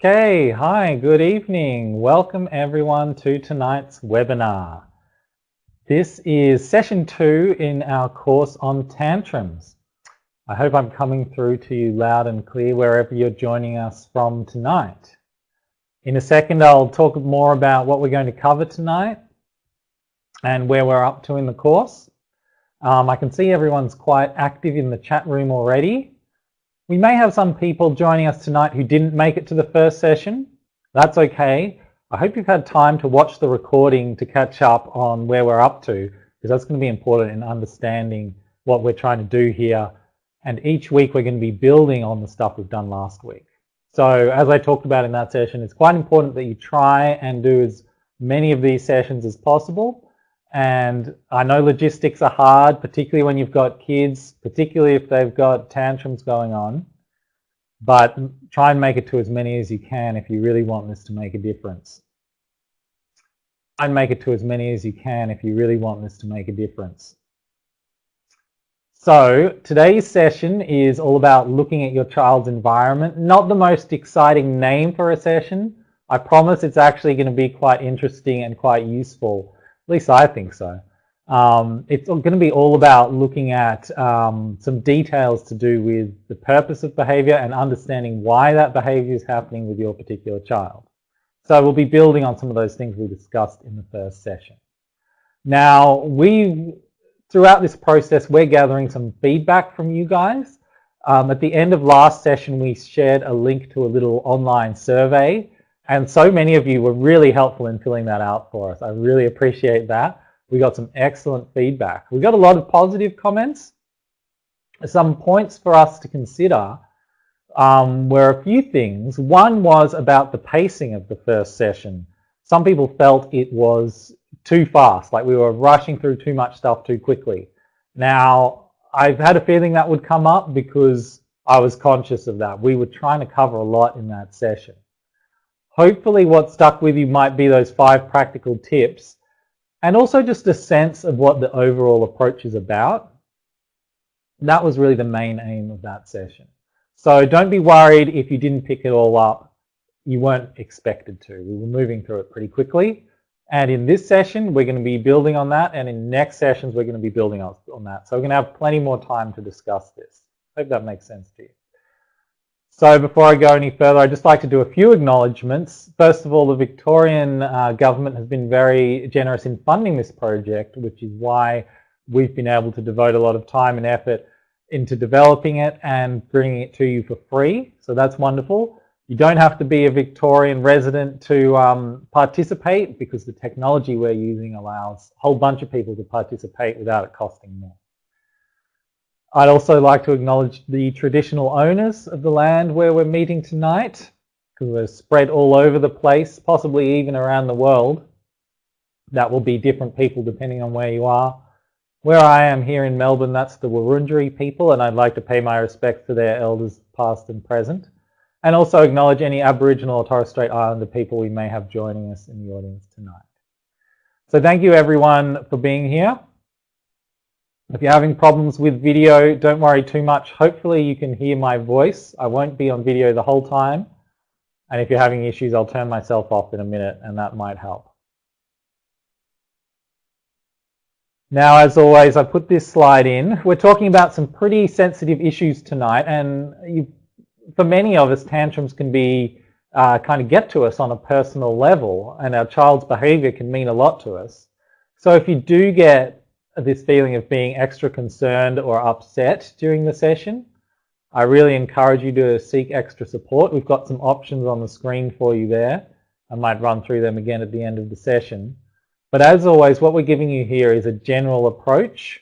Okay, hi, good evening. Welcome everyone to tonight's webinar. This is session 2 in our course on tantrums. I hope I'm coming through to you loud and clear wherever you're joining us from tonight. In a second, I'll talk more about what we're going to cover tonight and where we're up to in the course. I can see everyone's quite active in the chat room already. We may have some people joining us tonight who didn't make it to the first session. That's okay. I hope you've had time to watch the recording to catch up on where we're up to, because that's going to be important in understanding what we're trying to do here. And each week we're going to be building on the stuff we've done last week. So as I talked about in that session, it's quite important that you try and do as many of these sessions as possible. And I know logistics are hard, particularly when you've got kids, particularly if they've got tantrums going on. But try and make it to as many as you can if you really want this to make a difference. Try and make it to as many as you can if you really want this to make a difference. So today's session is all about looking at your child's environment. Not the most exciting name for a session. I promise it's actually going to be quite interesting and quite useful. At least I think so. It's going to be all about looking at some details to do with the purpose of behaviour and understanding why that behaviour is happening with your particular child. So we'll be building on some of those things we discussed in the first session. Now, throughout this process, we're gathering some feedback from you guys. At the end of last session, we shared a link to a little online survey. And so many of you were really helpful in filling that out for us. I really appreciate that. We got some excellent feedback. We got a lot of positive comments. Some points for us to consider were a few things. One was about the pacing of the first session. Some people felt it was too fast, like we were rushing through too much stuff too quickly. Now, I've had a feeling that would come up because I was conscious of that. We were trying to cover a lot in that session. Hopefully what stuck with you might be those 5 practical tips and also just a sense of what the overall approach is about. That was really the main aim of that session. So don't be worried if you didn't pick it all up. You weren't expected to. We were moving through it pretty quickly. And in this session, we're going to be building on that. And in next sessions, we're going to be building on that. So we're going to have plenty more time to discuss this. Hope that makes sense to you. So before I go any further, I'd just like to do a few acknowledgements. First of all, the Victorian government has been very generous in funding this project, which is why we've been able to devote a lot of time and effort into developing it and bringing it to you for free. So that's wonderful. You don't have to be a Victorian resident to participate because the technology we're using allows a whole bunch of people to participate without it costing more. I'd also like to acknowledge the traditional owners of the land where we're meeting tonight, because we're spread all over the place, possibly even around the world. That will be different people depending on where you are. Where I am here in Melbourne, that's the Wurundjeri people, and I'd like to pay my respects to their elders past and present, and also acknowledge any Aboriginal or Torres Strait Islander people we may have joining us in the audience tonight. So thank you everyone for being here. If you're having problems with video, don't worry too much. Hopefully you can hear my voice. I won't be on video the whole time. And if you're having issues, I'll turn myself off in a minute and that might help. Now, as always, I put this slide in. We're talking about some pretty sensitive issues tonight, and for many of us, tantrums can be kind of get to us on a personal level, and our child's behavior can mean a lot to us. So if you do get this feeling of being extra concerned or upset during the session, I really encourage you to seek extra support. We've got some options on the screen for you there. I might run through them again at the end of the session. But as always, what we're giving you here is a general approach.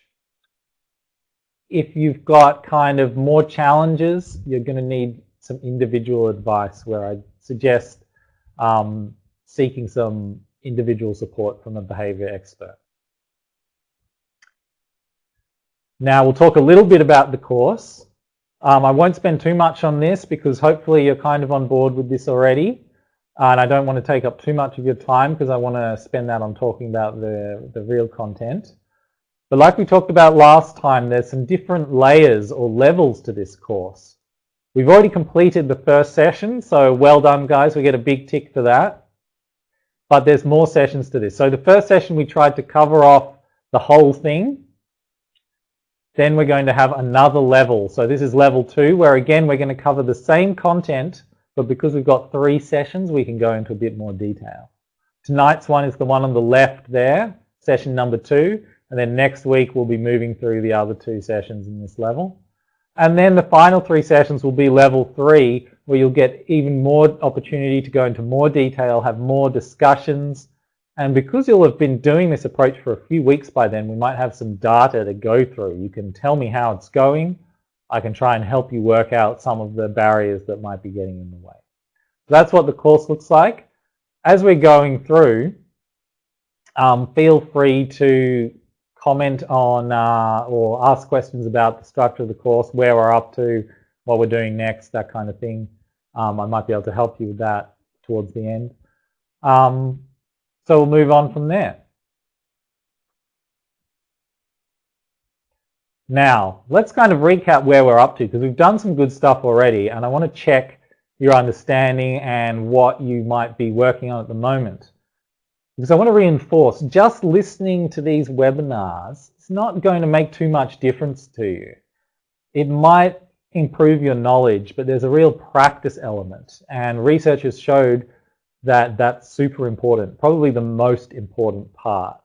If you've got kind of more challenges, you're going to need some individual advice where I suggest seeking some individual support from a behavior expert. Now we'll talk a little bit about the course. I won't spend too much on this because hopefully you're kind of on board with this already. And I don't want to take up too much of your time because I want to spend that on talking about the real content. But like we talked about last time, there's some different layers or levels to this course. We've already completed the first session, so well done guys, we get a big tick for that. But there's more sessions to this. So the first session we tried to cover off the whole thing. Then we're going to have another level. So this is level 2, where again we're going to cover the same content, but because we've got 3 sessions, we can go into a bit more detail. Tonight's one is the one on the left there, session number 2, and then next week we'll be moving through the other 2 sessions in this level. And then the final 3 sessions will be level 3, where you'll get even more opportunity to go into more detail, have more discussions. And because you'll have been doing this approach for a few weeks by then, we might have some data to go through. You can tell me how it's going. I can try and help you work out some of the barriers that might be getting in the way. So that's what the course looks like. As we're going through, feel free to comment on or ask questions about the structure of the course, where we're up to, what we're doing next, that kind of thing. I might be able to help you with that towards the end. So we'll move on from there. Now, let's kind of recap where we're up to, because we've done some good stuff already, and I want to check your understanding and what you might be working on at the moment. Because I want to reinforce, just listening to these webinars, it's not going to make too much difference to you. It might improve your knowledge, but there's a real practice element, and research has showed that that's super important, probably the most important part.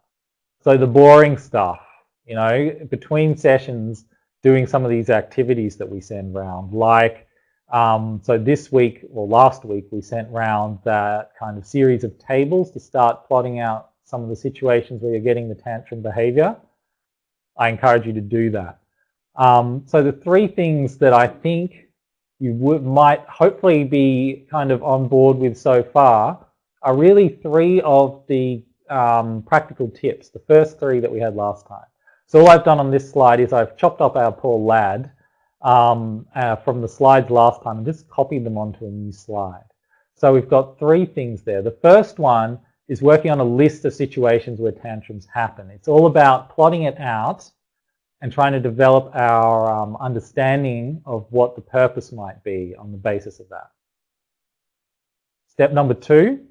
So the boring stuff, you know, between sessions, doing some of these activities that we send around, like, so this week, or last week, we sent round that kind of series of tables to start plotting out some of the situations where you're getting the tantrum behavior. I encourage you to do that. So the 3 things that I think you might hopefully be kind of on board with so far are really 3 of the practical tips, the first 3 that we had last time. So all I've done on this slide is I've chopped up our poor lad from the slides last time and just copied them onto a new slide. So we've got 3 things there. The first one is working on a list of situations where tantrums happen. It's all about plotting it out and trying to develop our understanding of what the purpose might be on the basis of that. Step number 2,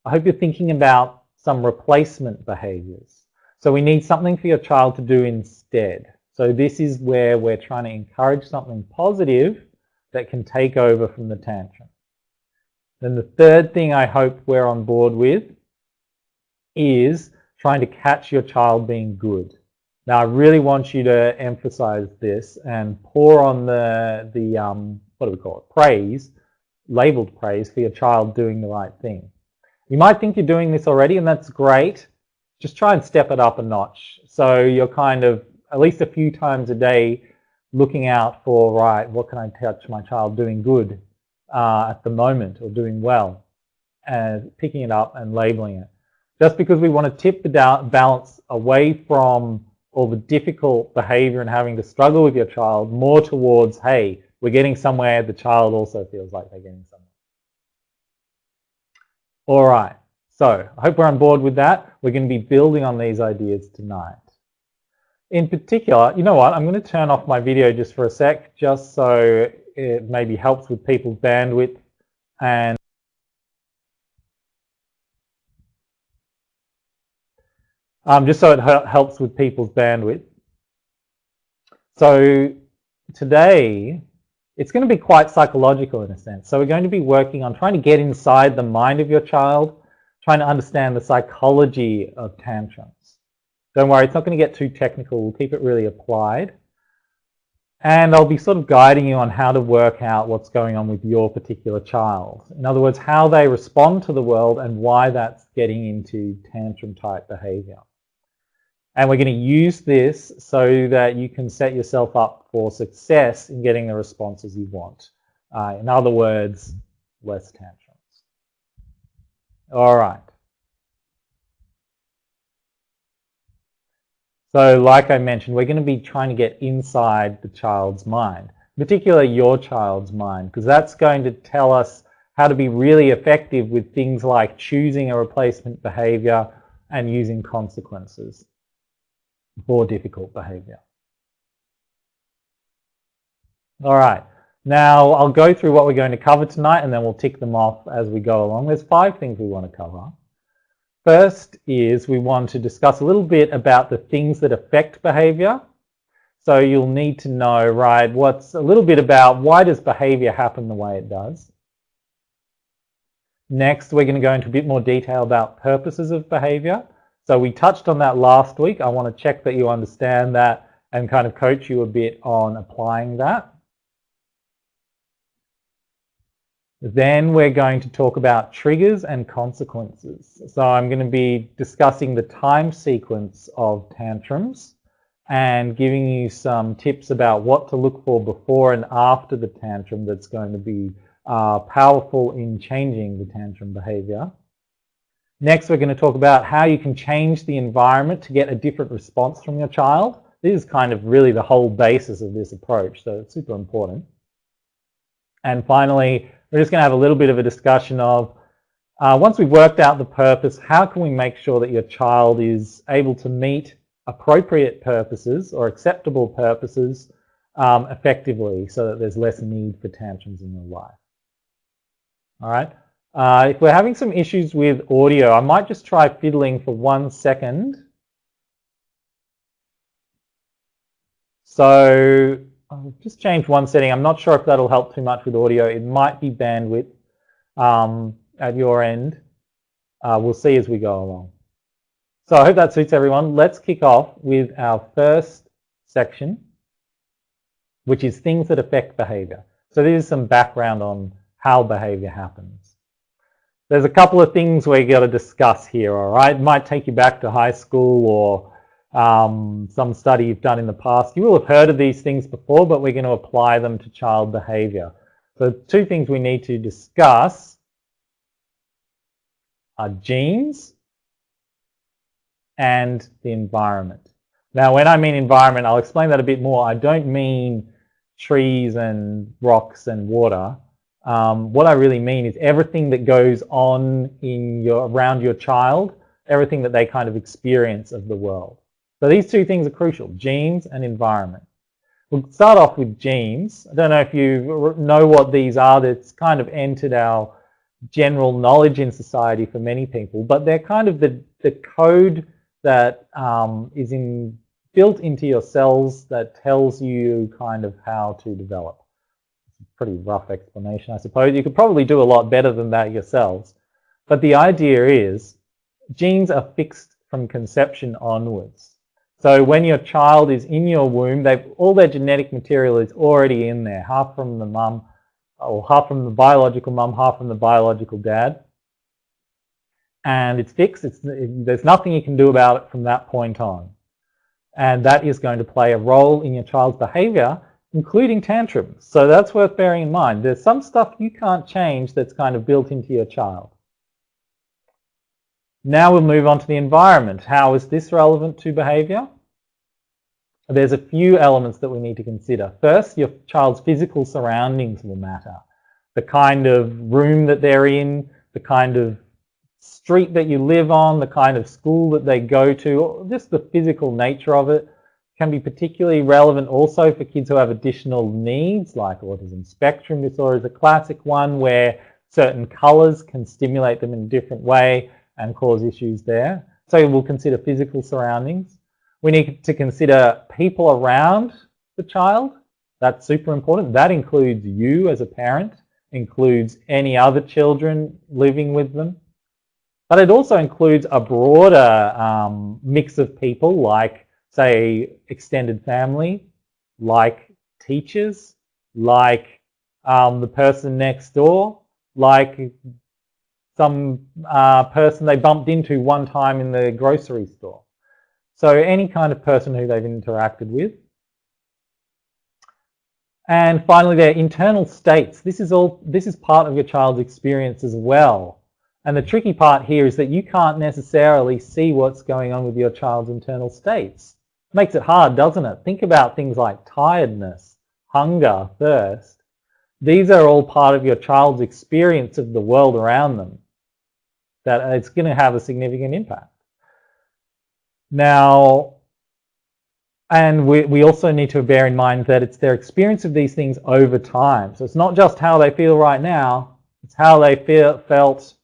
I hope you're thinking about some replacement behaviors. So we need something for your child to do instead. So this is where we're trying to encourage something positive that can take over from the tantrum. Then the third thing I hope we're on board with is trying to catch your child being good. Now I really want you to emphasize this and pour on the what do we call it, praise, labeled praise for your child doing the right thing. You might think you're doing this already, and that's great. Just try and step it up a notch. So you're kind of at least a few times a day looking out for, right, what can I catch my child doing good at the moment, or doing well, and picking it up and labeling it. Just because we want to tip the balance away from all the difficult behavior and having to struggle with your child, more towards, hey, we're getting somewhere, the child also feels like they're getting somewhere. All right, so I hope we're on board with that. We're going to be building on these ideas tonight. In particular, you know what, I'm going to turn off my video just for a sec, just so it maybe helps with people's bandwidth, and just so it helps with people's bandwidth. So today, it's going to be quite psychological in a sense. So we're going to be working on trying to get inside the mind of your child, trying to understand the psychology of tantrums. Don't worry, it's not going to get too technical. We'll keep it really applied. And I'll be sort of guiding you on how to work out what's going on with your particular child. In other words, how they respond to the world and why that's getting into tantrum type behavior. And we're going to use this so that you can set yourself up for success in getting the responses you want. In other words, less tantrums. All right. So like I mentioned, we're going to be trying to get inside the child's mind, particularly your child's mind, because that's going to tell us how to be really effective with things like choosing a replacement behavior and using consequences for difficult behavior. All right, Now, I'll go through what we're going to cover tonight and then we'll tick them off as we go along. There's 5 things we want to cover. First is we want to discuss a little bit about the things that affect behaviour. So you'll need to know, right, what's a little bit about why does behaviour happen the way it does. Next, we're going to go into a bit more detail about purposes of behaviour. So we touched on that last week. I want to check that you understand that and kind of coach you a bit on applying that. Then we're going to talk about triggers and consequences. So I'm going to be discussing the time sequence of tantrums and giving you some tips about what to look for before and after the tantrum that's going to be powerful in changing the tantrum behavior. Next, we're going to talk about how you can change the environment to get a different response from your child. This is kind of really the whole basis of this approach, so it's super important. And finally, we're just going to have a little bit of a discussion of, once we've worked out the purpose, how can we make sure that your child is able to meet appropriate purposes or acceptable purposes effectively so that there's less need for tantrums in your life. All right. If we're having some issues with audio, I might just try fiddling for 1 second. So I'll just change one setting. I'm not sure if that'll help too much with audio. It might be bandwidth at your end. We'll see as we go along. So I hope that suits everyone. Let's kick off with our first section, which is things that affect behavior. So this is some background on how behavior happens. There's a couple of things we've got to discuss here, all right? It might take you back to high school or some study you've done in the past. You will have heard of these things before, but we're going to apply them to child behavior. So 2 things we need to discuss are genes and the environment. Now, when I mean environment, I'll explain that a bit more. I don't mean trees and rocks and water. What I really mean is everything that goes on around your child, everything that they kind of experience of the world. So these 2 things are crucial, genes and environment. We'll start off with genes. I don't know if you know what these are. That's kind of entered our general knowledge in society for many people, but they're kind of the code that is built into your cells that tells you kind of how to develop. It's a pretty rough explanation, I suppose. You could probably do a lot better than that yourselves. But the idea is genes are fixed from conception onwards. So when your child is in your womb, all their genetic material is already in there, half from the mum, or half from the biological mum, half from the biological dad. And it's fixed. There's nothing you can do about it from that point on. And that is going to play a role in your child's behavior, including tantrums. So that's worth bearing in mind. There's some stuff you can't change that's kind of built into your child. Now we'll move on to the environment. How is this relevant to behavior? There's a few elements that we need to consider. First, your child's physical surroundings will matter. The kind of room that they're in, the kind of street that you live on, the kind of school that they go to, just the physical nature of it can be particularly relevant also for kids who have additional needs, like autism spectrum disorder is a classic one where certain colors can stimulate them in a different way and cause issues there. So we'll consider physical surroundings. We need to consider people around the child. That's super important. That includes you as a parent, includes any other children living with them. But it also includes a broader mix of people like, say, extended family, like teachers, like the person next door, like some person they bumped into one time in the grocery store. So any kind of person who they've interacted with. And finally, their internal states. This is part of your child's experience as well. And the tricky part here is that you can't necessarily see what's going on with your child's internal states. It makes it hard, doesn't it? Think about things like tiredness, hunger, thirst. These are all part of your child's experience of the world around them. That it's going to have a significant impact. Now, And we also need to bear in mind that it's their experience of these things over time. So it's not just how they feel right now, it's how they felt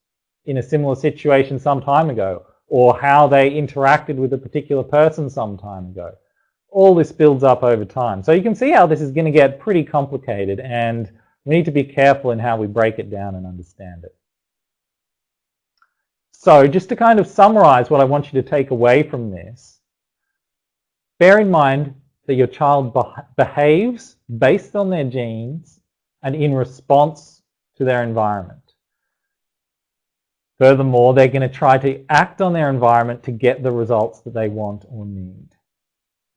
in a similar situation some time ago, or how they interacted with a particular person some time ago. All this builds up over time. So you can see how this is going to get pretty complicated, and we need to be careful in how we break it down and understand it. So just to kind of summarize what I want you to take away from this, bear in mind that your child behaves based on their genes and in response to their environment. Furthermore, they're going to try to act on their environment to get the results that they want or need.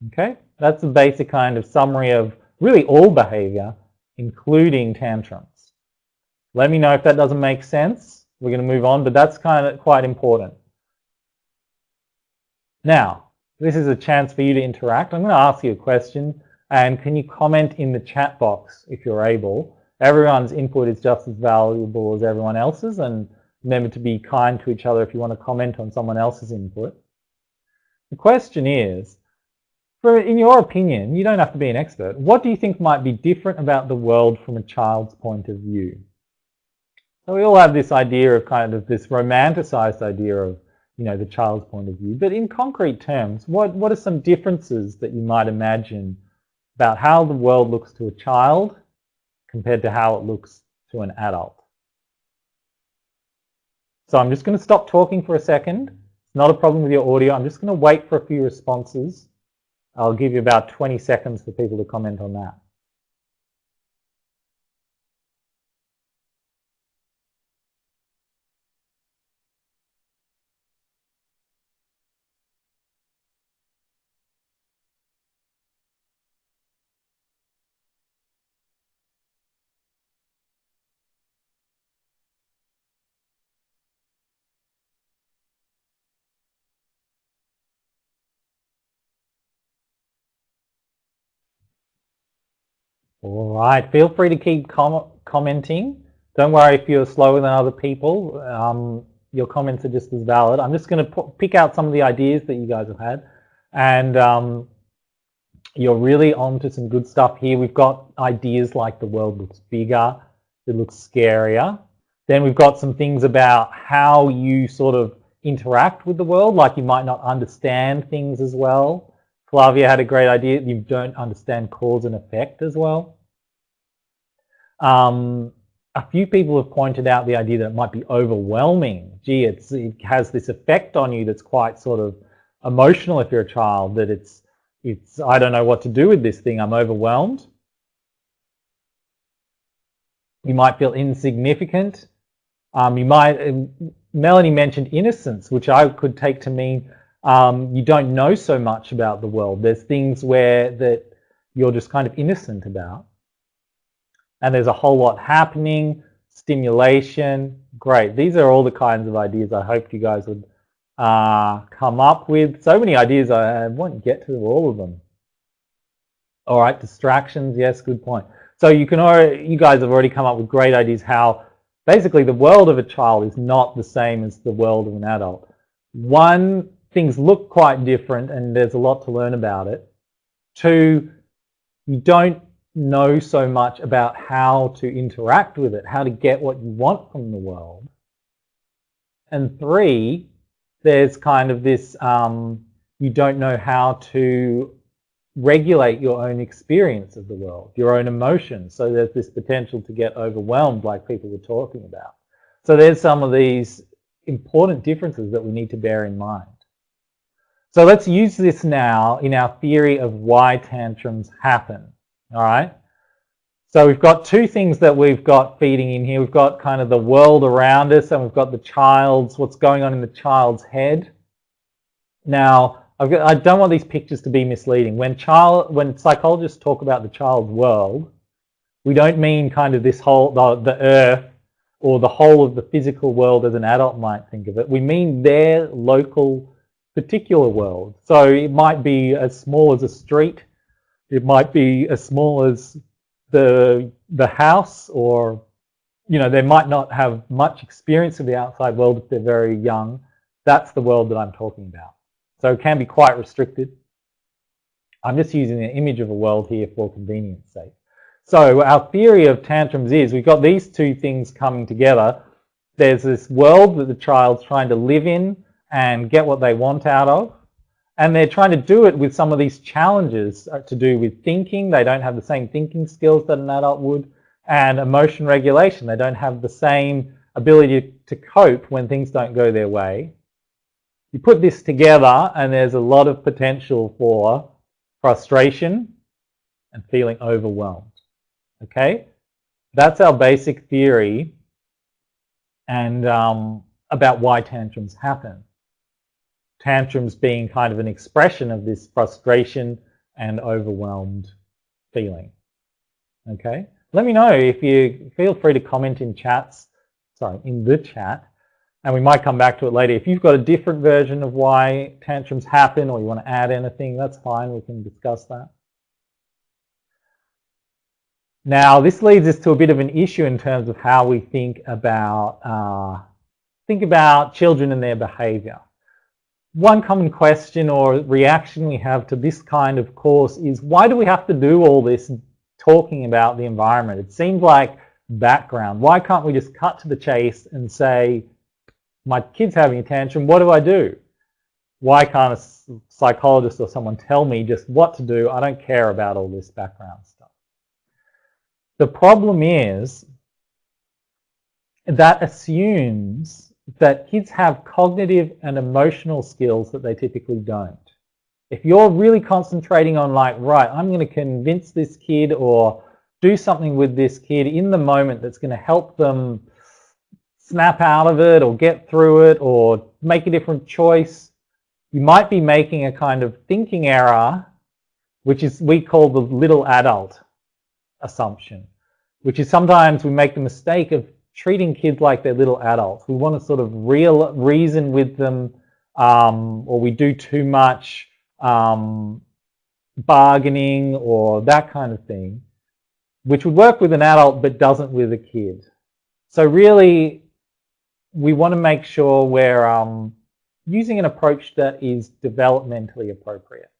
Okay? That's a basic kind of summary of really all behavior, including tantrums. Let me know if that doesn't make sense. We're going to move on, but that's kind of quite important. Now, this is a chance for you to interact. I'm going to ask you a question, and can you comment in the chat box if you're able? Everyone's input is just as valuable as everyone else's, and remember to be kind to each other if you want to comment on someone else's input. The question is, in your opinion, you don't have to be an expert, what do you think might be different about the world from a child's point of view? So we all have this idea of kind of this romanticized idea of, you know, the child's point of view. But in concrete terms, what are some differences that you might imagine about how the world looks to a child compared to how it looks to an adult? So I'm just going to stop talking for a second. It's not a problem with your audio. I'm just going to wait for a few responses. I'll give you about 20 seconds for people to comment on that. All right, feel free to keep commenting. Don't worry if you're slower than other people. Your comments are just as valid. I'm just going to pick out some of the ideas that you guys have had. And you're really onto some good stuff here. We've got ideas like the world looks bigger, it looks scarier. Then we've got some things about how you sort of interact with the world, like you might not understand things as well. Flavia had a great idea. You don't understand cause and effect as well. A few people have pointed out the idea that it might be overwhelming. Gee, it has this effect on you that's quite sort of emotional if you're a child, that it's I don't know what to do with this thing, I'm overwhelmed. You might feel insignificant. Melanie mentioned innocence, which I could take to mean you don't know so much about the world. There's things that you're just kind of innocent about. And there's a whole lot happening, stimulation. Great. These are all the kinds of ideas I hoped you guys would come up with. So many ideas, I won't get to all of them. All right, distractions, yes, good point. So you guys have already come up with great ideas how basically the world of a child is not the same as the world of an adult. One, things look quite different and there's a lot to learn about it. Two, you don't know so much about how to interact with it, how to get what you want from the world. And three, there's kind of this, you don't know how to regulate your own experience of the world, your own emotions. So there's this potential to get overwhelmed like people were talking about. So there's some of these important differences that we need to bear in mind. So let's use this now in our theory of why tantrums happen. All right. So we've got two things that we've got feeding in here. We've got kind of the world around us, and we've got what's going on in the child's head. Now, I don't want these pictures to be misleading. When psychologists talk about the child's world, we don't mean kind of this whole, the earth, or the whole of the physical world as an adult might think of it. We mean their local particular world. So it might be as small as a street. It might be as small as the house, or, you know, they might not have much experience of the outside world if they're very young. That's the world that I'm talking about. So it can be quite restricted. I'm just using the image of a world here for convenience sake. So our theory of tantrums is we've got these two things coming together. There's this world that the child's trying to live in and get what they want out of. And they're trying to do it with some of these challenges to do with thinking. They don't have the same thinking skills that an adult would. And emotion regulation. They don't have the same ability to cope when things don't go their way. You put this together and there's a lot of potential for frustration and feeling overwhelmed. Okay? That's our basic theory and about why tantrums happen. Tantrums being kind of an expression of this frustration and overwhelmed feeling. Okay? Let me know if you feel free to comment in the chat, and we might come back to it later. If you've got a different version of why tantrums happen or you want to add anything, that's fine, we can discuss that. Now, this leads us to a bit of an issue in terms of how we think about children and their behaviour. One common question or reaction we have to this kind of course is, why do we have to do all this talking about the environment? It seems like background. Why can't we just cut to the chase and say, my kid's having a tantrum, what do I do? Why can't a psychologist or someone tell me just what to do? I don't care about all this background stuff. The problem is that assumes that kids have cognitive and emotional skills that they typically don't. If you're really concentrating on like, right, I'm going to convince this kid or do something with this kid in the moment that's going to help them snap out of it or get through it or make a different choice, you might be making a kind of thinking error, which is we call the little adult assumption, which is sometimes we make the mistake of treating kids like they're little adults. We want to sort of reason with them, or we do too much bargaining or that kind of thing, which would work with an adult but doesn't with a kid. So really, we want to make sure we're using an approach that is developmentally appropriate.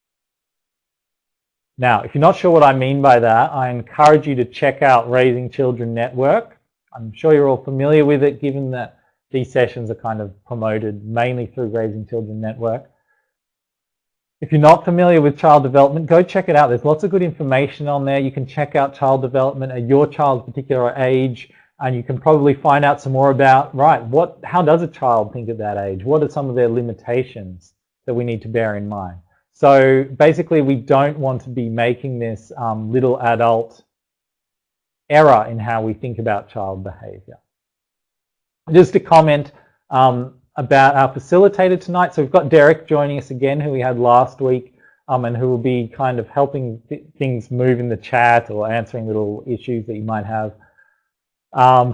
Now, if you're not sure what I mean by that, I encourage you to check out Raising Children Network. I'm sure you're all familiar with it, given that these sessions are kind of promoted mainly through Raising Children Network. If you're not familiar with child development, go check it out. There's lots of good information on there. You can check out child development at your child's particular age, and you can probably find out some more about, right, how does a child think at that age? What are some of their limitations that we need to bear in mind? So basically, we don't want to be making this little adult error in how we think about child behaviour. Just a comment about our facilitator tonight. So we've got Derek joining us again, who we had last week, and who will be kind of helping things move in the chat or answering little issues that you might have.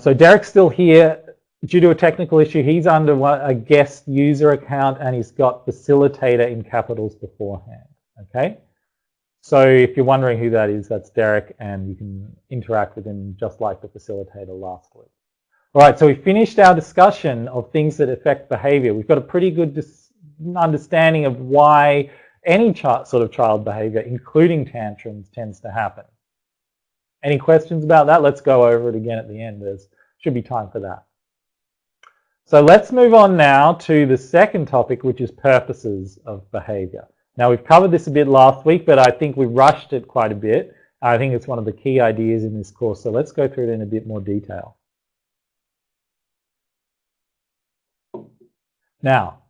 So Derek's still here. Due to a technical issue, he's under a guest user account and he's got facilitator in capitals beforehand. Okay? So if you're wondering who that is, that's Derek, and you can interact with him just like the facilitator last week. All right, so we finished our discussion of things that affect behavior. We've got a pretty good understanding of why any sort of child behavior, including tantrums, tends to happen. Any questions about that? Let's go over it again at the end. There should be time for that. So let's move on now to the second topic, which is purposes of behavior. Now, we've covered this a bit last week, but I think we rushed it quite a bit. I think it's one of the key ideas in this course, so let's go through it in a bit more detail. Now,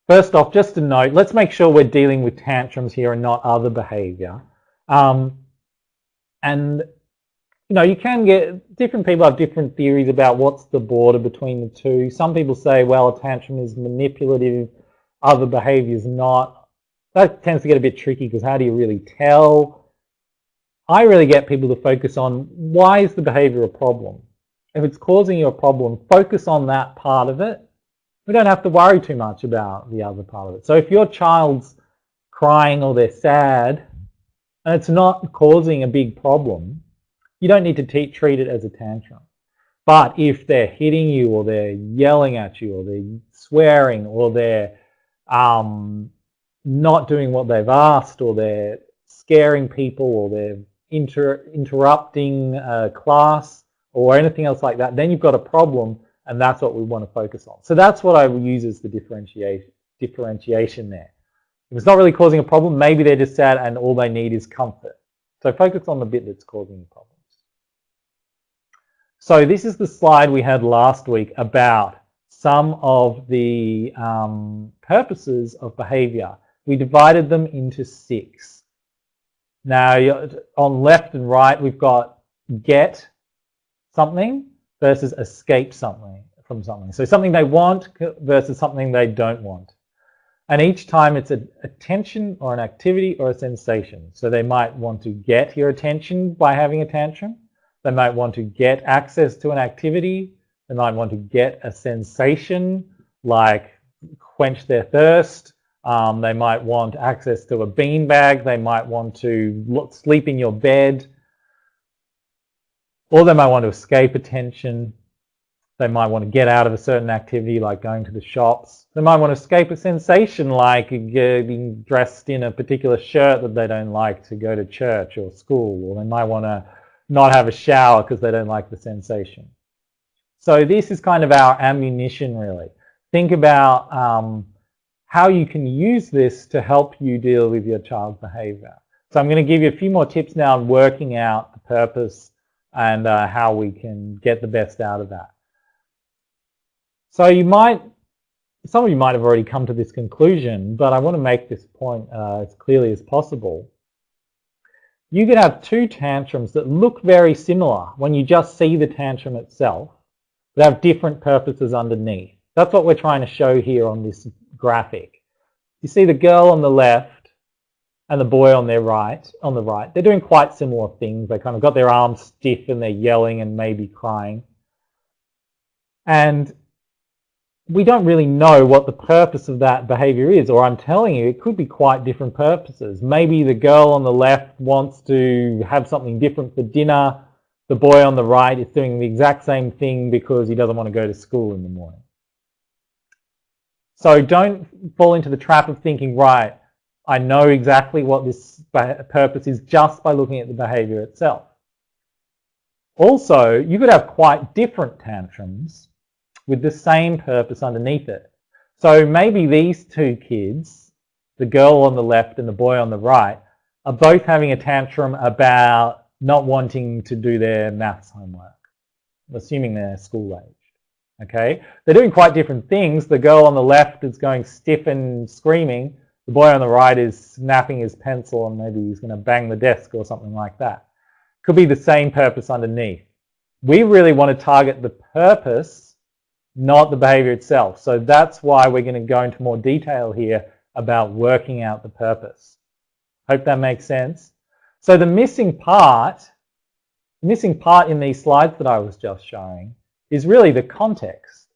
first off, just a note, let's make sure we're dealing with tantrums here and not other behavior. And you know, you can get, different people have different theories about what's the border between the two. Some people say, well, a tantrum is manipulative, other behavior is not. That tends to get a bit tricky because how do you really tell? I really get people to focus on, why is the behavior a problem? If it's causing you a problem, focus on that part of it. We don't have to worry too much about the other part of it. So if your child's crying or they're sad and it's not causing a big problem, you don't need to treat it as a tantrum. But if they're hitting you or they're yelling at you or they're swearing or they're not doing what they've asked or they're scaring people, or they're interrupting class or anything else like that, then you've got a problem, and that's what we want to focus on. So that's what I will use as the differentiation there. If it's not really causing a problem, maybe they're just sad and all they need is comfort. So focus on the bit that's causing the problems. So this is the slide we had last week about some of the purposes of behavior. We divided them into 6. Now, on left and right, we've got get something versus escape something from something. So something they want versus something they don't want. And each time it's an attention or an activity or a sensation. So they might want to get your attention by having a tantrum. They might want to get access to an activity. They might want to get a sensation like quench their thirst. They might want access to a beanbag. They might want to sleep in your bed. Or they might want to escape attention. They might want to get out of a certain activity like going to the shops. They might want to escape a sensation like getting dressed in a particular shirt that they don't like to go to church or school. Or they might want to not have a shower because they don't like the sensation. So this is kind of our ammunition, really. Think about how you can use this to help you deal with your child's behavior. So I'm going to give you a few more tips now on working out the purpose and how we can get the best out of that. So some of you might have already come to this conclusion, but I want to make this point as clearly as possible. You could have 2 tantrums that look very similar when you just see the tantrum itself, but have different purposes underneath. That's what we're trying to show here on this graphic. You see the girl on the left and the boy on the right. They're doing quite similar things. They kind of got their arms stiff and they're yelling and maybe crying. And we don't really know what the purpose of that behavior is, or I'm telling you, it could be quite different purposes. Maybe the girl on the left wants to have something different for dinner. The boy on the right is doing the exact same thing because he doesn't want to go to school in the morning. So don't fall into the trap of thinking, right, I know exactly what this purpose is just by looking at the behavior itself. Also, you could have quite different tantrums with the same purpose underneath it. So maybe these 2 kids, the girl on the left and the boy on the right, are both having a tantrum about not wanting to do their maths homework, assuming they're school-aged. Okay? They're doing quite different things. The girl on the left is going stiff and screaming. The boy on the right is snapping his pencil and maybe he's going to bang the desk or something like that. Could be the same purpose underneath. We really want to target the purpose, not the behavior itself. So that's why we're going to go into more detail here about working out the purpose. Hope that makes sense. So the missing part in these slides that I was just showing is really the context.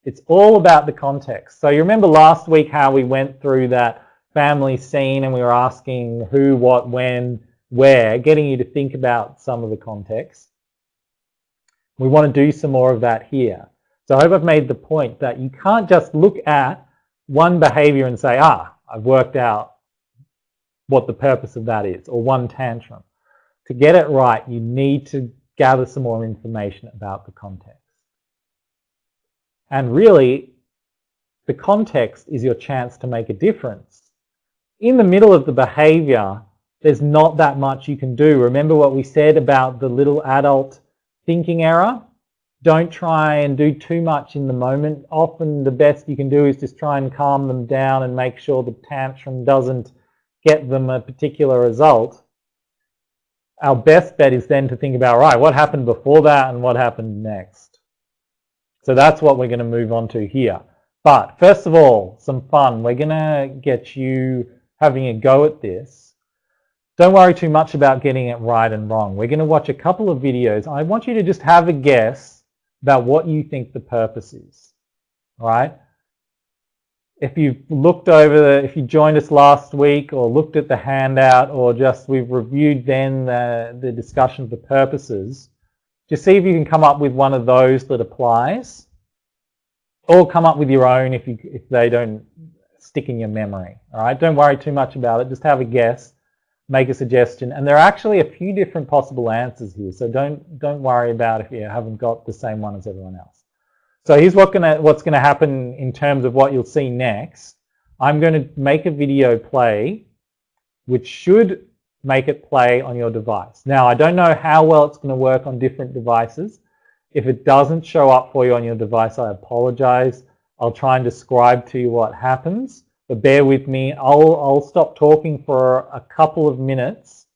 It's all about the context. So you remember last week how we went through that family scene and we were asking who, what, when, where, getting you to think about some of the context. We want to do some more of that here. So I hope I've made the point that you can't just look at one behavior and say, I've worked out what the purpose of that is, or one tantrum. To get it right, you need to gather some more information about the context. And really, the context is your chance to make a difference. In the middle of the behavior, there's not that much you can do. Remember what we said about the little adult thinking error? Don't try and do too much in the moment. Often the best you can do is just try and calm them down and make sure the tantrum doesn't get them a particular result. Our best bet is then to think about, right, what happened before that and what happened next. So that's what we're going to move on to here. But first of all, some fun. We're going to get you having a go at this. Don't worry too much about getting it right and wrong. We're going to watch a couple of videos. I want you to just have a guess about what you think the purpose is. All right? If you've looked over, if you joined us last week or looked at the handout or just we've reviewed then the discussion of the purposes, just see if you can come up with one of those that applies, or come up with your own if they don't stick in your memory. All right? Don't worry too much about it. Just have a guess. make a suggestion, and there are actually a few different possible answers here, so don't worry about if you haven't got the same one as everyone else. So here's what's gonna happen in terms of what you'll see next. I'm going to make a video play, which should make it play on your device. Now, I don't know how well it's going to work on different devices. If it doesn't show up for you on your device, I apologize. I'll try and describe to you what happens, but bear with me. I'll stop talking for a couple of minutes,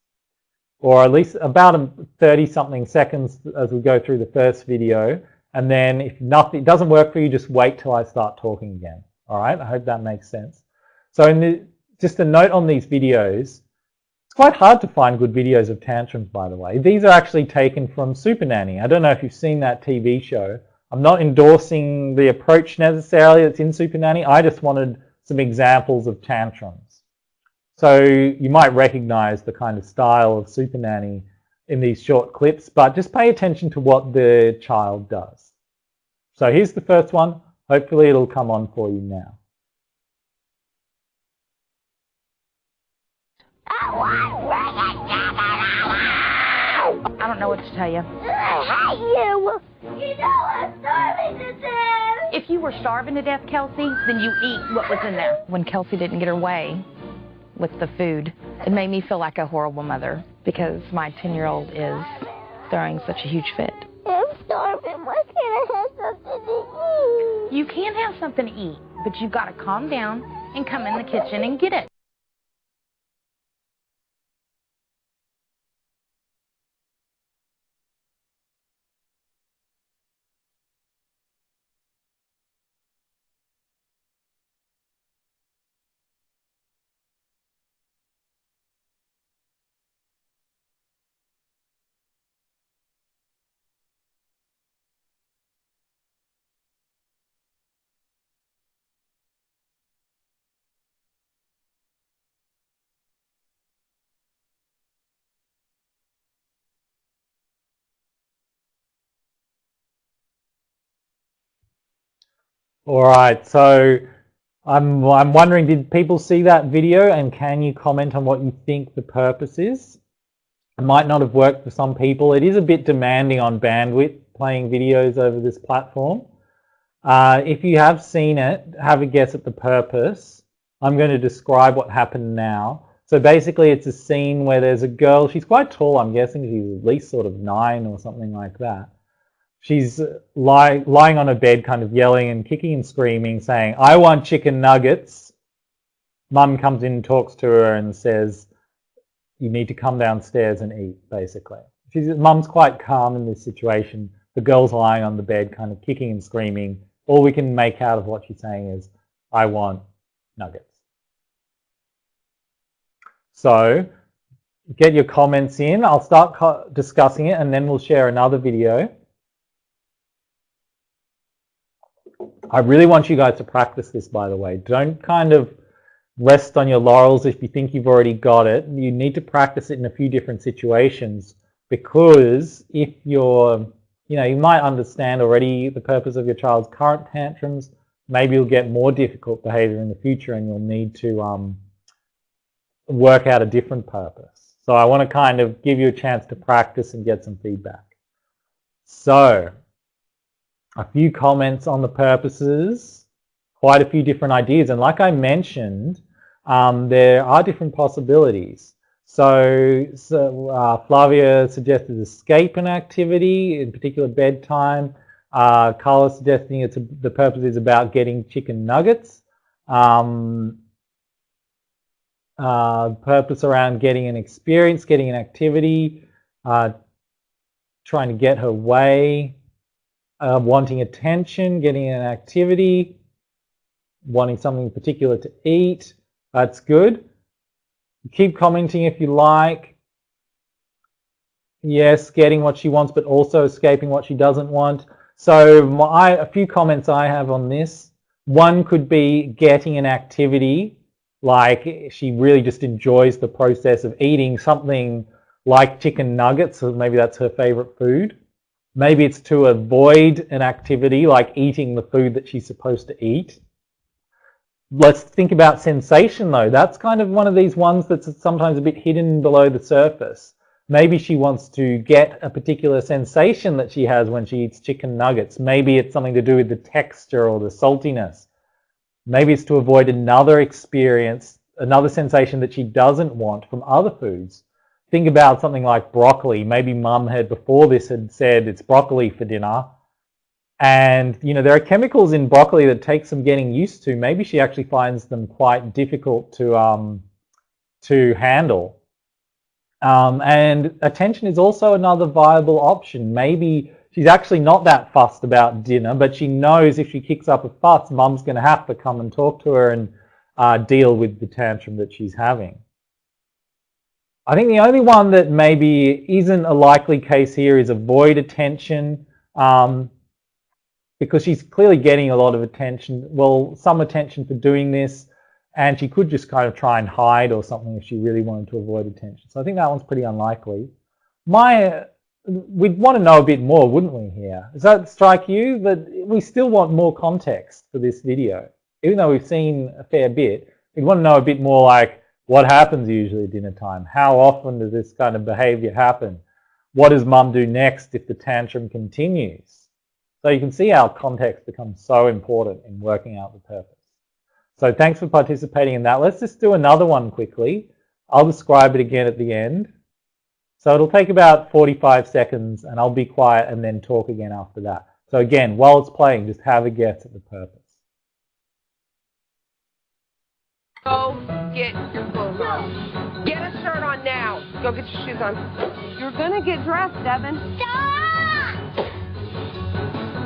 or at least about 30-something seconds as we go through the first video, and then if nothing doesn't work for you, just wait till I start talking again. All right, I hope that makes sense. So just a note on these videos, it's quite hard to find good videos of tantrums, by the way. These are actually taken from Super Nanny. I don't know if you've seen that TV show. I'm not endorsing the approach necessarily that's in Super Nanny. I just wanted some examples of tantrums. So you might recognize the kind of style of Super Nanny in these short clips, but just pay attention to what the child does. So here's the first one. Hopefully it'll come on for you now. I don't know what to tell you. I hate you. You know I'm starving to death. If you were starving to death, Kelsey, then you eat what was in there. When Kelsey didn't get her way with the food, it made me feel like a horrible mother because my 10-year-old is throwing such a huge fit. I'm starving. Why can't I have something to eat? You can have something to eat, but you've got to calm down and come in the kitchen and get it. All right, so I'm wondering, did people see that video, and can you comment on what you think the purpose is? It might not have worked for some people. It is a bit demanding on bandwidth playing videos over this platform. If you have seen it, have a guess at the purpose. I'm going to describe what happened now. So basically it's a scene where there's a girl, she's quite tall, I'm guessing she's at least sort of 9 or something like that. She's lying on a bed kind of yelling and kicking and screaming, saying, "I want chicken nuggets." Mum comes in and talks to her and says, "You need to come downstairs and eat," basically. Mum's quite calm in this situation. The girl's lying on the bed kind of kicking and screaming. All we can make out of what she's saying is, "I want nuggets." So get your comments in. I'll start discussing it and then we'll share another video. I really want you guys to practice this, by the way. Don't kind of rest on your laurels if you think you've already got it. You need to practice it in a few different situations, because if you're, you might understand already the purpose of your child's current tantrums. Maybe you'll get more difficult behavior in the future and you'll need to work out a different purpose. So I want to kind of give you a chance to practice and get some feedback. So a few comments on the purposes, quite a few different ideas. And like I mentioned, there are different possibilities. So Flavia suggested escape an activity, in particular bedtime. Carla suggesting the purpose is about getting chicken nuggets. Purpose around getting an experience, getting an activity, trying to get her way. Wanting attention, getting an activity, wanting something particular to eat. That's good. Keep commenting if you like. Yes, getting what she wants, but also escaping what she doesn't want. So a few comments I have on this. One could be getting an activity, like she really just enjoys the process of eating something like chicken nuggets, so maybe that's her favorite food. Maybe it's to avoid an activity like eating the food that she's supposed to eat. Let's think about sensation though. That's kind of one of these ones that's sometimes a bit hidden below the surface. Maybe she wants to get a particular sensation that she has when she eats chicken nuggets. Maybe it's something to do with the texture or the saltiness. Maybe it's to avoid another experience, another sensation that she doesn't want from other foods. Think about something like broccoli. Maybe mum had before this had said it's broccoli for dinner. And, you know, there are chemicals in broccoli that take some getting used to. Maybe she actually finds them quite difficult to handle. And attention is also another viable option. Maybe she's actually not that fussed about dinner, but she knows if she kicks up a fuss, mum's going to have to come and talk to her and deal with the tantrum that she's having. I think the only one that maybe isn't a likely case here is avoid attention, because she's clearly getting a lot of attention, well, some attention for doing this, and she could just kind of try and hide or something if she really wanted to avoid attention. So I think that one's pretty unlikely. We'd want to know a bit more, wouldn't we, here? Does that strike you? But we still want more context for this video. Even though we've seen a fair bit, we'd want to know a bit more like what happens usually at dinner time? How often does this kind of behavior happen? What does mum do next if the tantrum continues? So you can see how context becomes so important in working out the purpose. So thanks for participating in that. Let's just do another one quickly. I'll describe it again at the end. So it'll take about 45 seconds and I'll be quiet and then talk again after that. So again, while it's playing, just have a guess at the purpose. Go get your clothes on. Get a shirt on now. Go get your shoes on. You're gonna get dressed, Devin. Stop!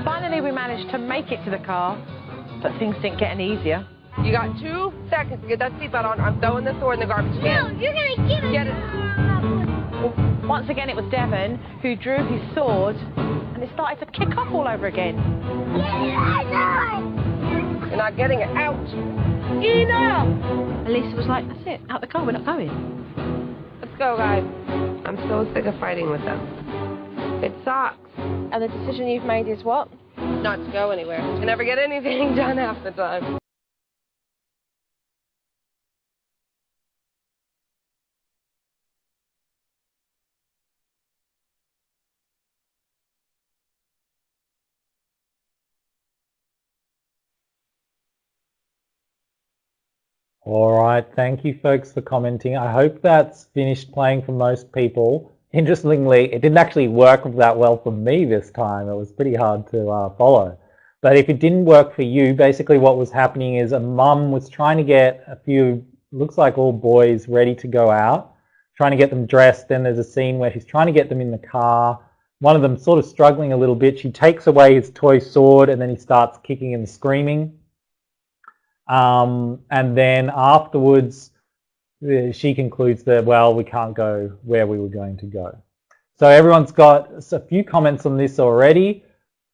Finally, we managed to make it to the car, but things didn't get any easier. You got 2 seconds to get that seatbelt on. I'm throwing the sword in the garbage No, can. you're gonna get it. Get it. Once again, it was Devon who drew his sword, and it started to kick off all over again. You're not getting it. Out. Enough. Elisa was like, that's it, out the car, we're not going. Let's go, guys. I'm so sick of fighting with them. It sucks. And the decision you've made is what? Not to go anywhere. You never get anything done half the time. All right, thank you folks for commenting. I hope that's finished playing for most people. Interestingly, it didn't actually work that well for me this time. It was pretty hard to follow. But if it didn't work for you, basically what was happening is a mum was trying to get a few, looks like all boys, ready to go out, trying to get them dressed. Then there's a scene where she's trying to get them in the car. One of them sort of struggling a little bit. She takes away his toy sword and then he starts kicking and screaming. And then afterwards, she concludes that, well, we can't go where we were going to go. So everyone's got a few comments on this already.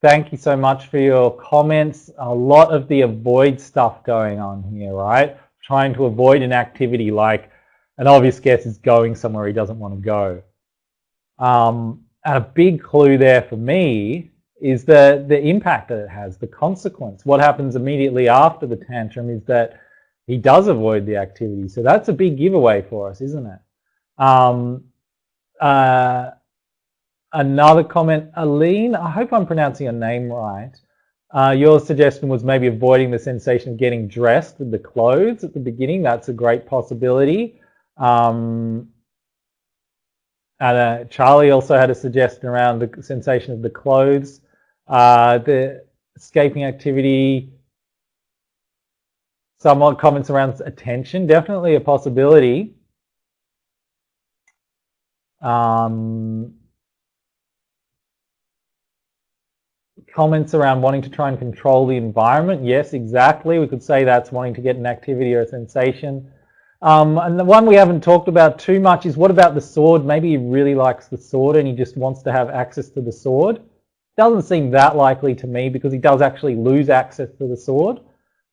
Thank you so much for your comments. A lot of the avoid stuff going on here, right? Trying to avoid an activity, like an obvious guess is going somewhere he doesn't want to go. And a big clue there for me is the impact that it has, the consequence. What happens immediately after the tantrum is that he does avoid the activity. So that's a big giveaway for us, isn't it? Another comment, Aline, I hope I'm pronouncing your name right. Your suggestion was maybe avoiding the sensation of getting dressed with the clothes at the beginning. That's a great possibility. And Charlie also had a suggestion around the sensation of the clothes, the escaping activity. Somewhat comments around attention, definitely a possibility. Comments around wanting to try and control the environment. Yes, exactly. We could say that's wanting to get an activity or a sensation. And the one we haven't talked about too much is what about the sword? Maybe he really likes the sword and he just wants to have access to the sword. Doesn't seem that likely to me because he does actually lose access to the sword.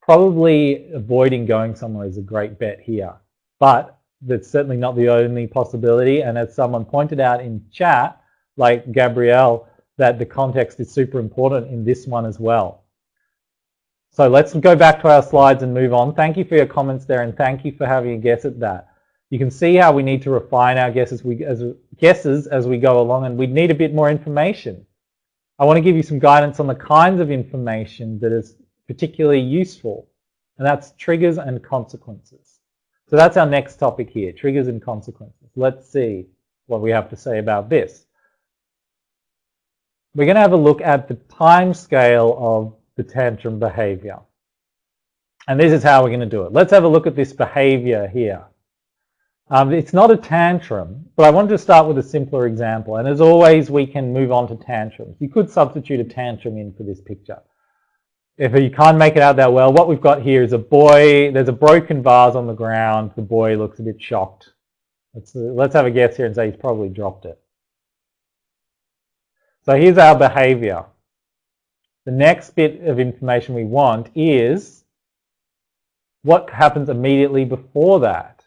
Probably avoiding going somewhere is a great bet here. But that's certainly not the only possibility. And as someone pointed out in chat, like Gabrielle, that the context is super important in this one as well. So let's go back to our slides and move on. Thank you for your comments there, and thank you for having a guess at that. You can see how we need to refine our guesses as we go along, and we need a bit more information. I want to give you some guidance on the kinds of information that is particularly useful, and that's triggers and consequences. So that's our next topic here, triggers and consequences. Let's see what we have to say about this. We're going to have a look at the time scale of the tantrum behavior. And this is how we're going to do it. Let's have a look at this behavior here. It's not a tantrum, but I wanted to start with a simpler example. And as always, we can move on to tantrums. You could substitute a tantrum in for this picture. If you can't make it out that well, what we've got here is a boy. There's a broken vase on the ground. The boy looks a bit shocked. Let's have a guess here and say he's probably dropped it. So here's our behavior. The next bit of information we want is what happens immediately before that.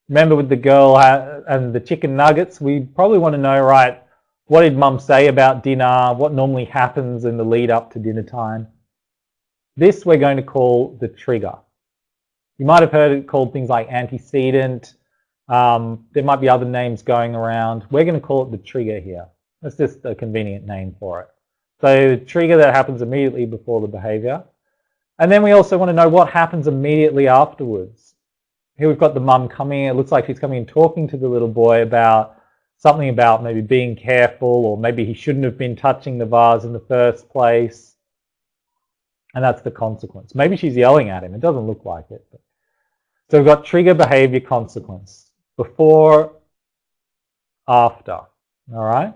Remember with the girl and the chicken nuggets, we probably want to know, right, what did mum say about dinner? What normally happens in the lead up to dinner time? This we're going to call the trigger. You might have heard it called things like antecedent. There might be other names going around. We're going to call it the trigger here. That's just a convenient name for it. So the trigger that happens immediately before the behavior. And then we also want to know what happens immediately afterwards. Here we've got the mum coming in. It looks like she's coming and talking to the little boy about something about maybe being careful, or maybe he shouldn't have been touching the vase in the first place. And that's the consequence. Maybe she's yelling at him. It doesn't look like it. So we've got trigger, behavior, consequence. Before, after. All right?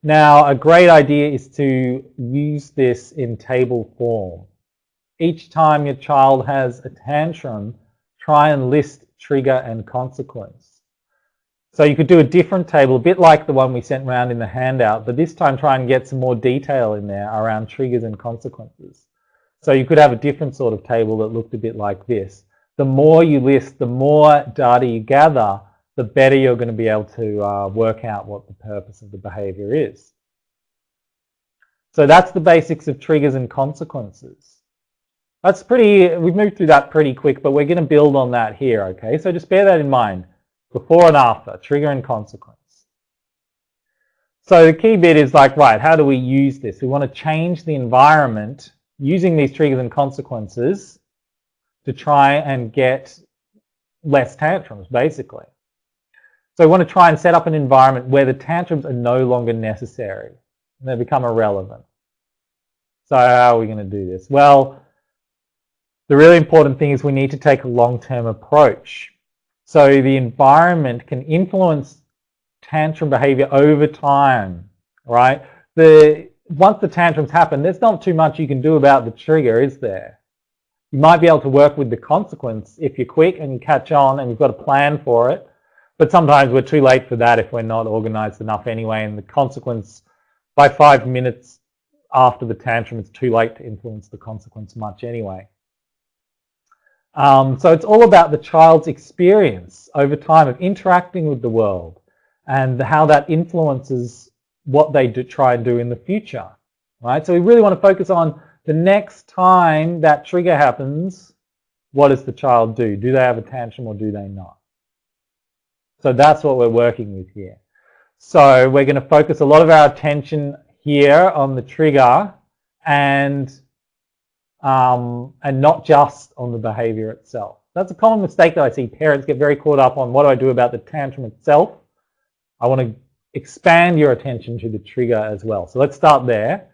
Now, a great idea is to use this in table form. Each time your child has a tantrum, try and list trigger and consequence. So you could do a different table, a bit like the one we sent around in the handout, but this time try and get some more detail in there around triggers and consequences. So you could have a different sort of table that looked a bit like this. The more you list, the more data you gather, the better you're going to be able to work out what the purpose of the behavior is. So that's the basics of triggers and consequences. We've moved through that pretty quick, but we're going to build on that here, okay? So just bear that in mind, before and after, trigger and consequence. So the key bit is like, right, how do we use this? We want to change the environment using these triggers and consequences to try and get less tantrums, basically. So we want to try and set up an environment where the tantrums are no longer necessary and they become irrelevant. So how are we going to do this? Well, the really important thing is we need to take a long-term approach. So the environment can influence tantrum behavior over time, right? Once the tantrums happen, there's not too much you can do about the trigger, is there? You might be able to work with the consequence if you're quick and you catch on and you've got a plan for it. But sometimes we're too late for that if we're not organized enough anyway, and the consequence, by 5 minutes after the tantrum, it's too late to influence the consequence much anyway. So it's all about the child's experience over time of interacting with the world and how that influences what they try and do in the future, right? So we really want to focus on the next time that trigger happens, what does the child do? Do they have a tantrum or do they not? So that's what we're working with here. So we're going to focus a lot of our attention here on the trigger and not just on the behavior itself. That's a common mistake that I see. Parents get very caught up on what do I do about the tantrum itself. I want to expand your attention to the trigger as well. So let's start there.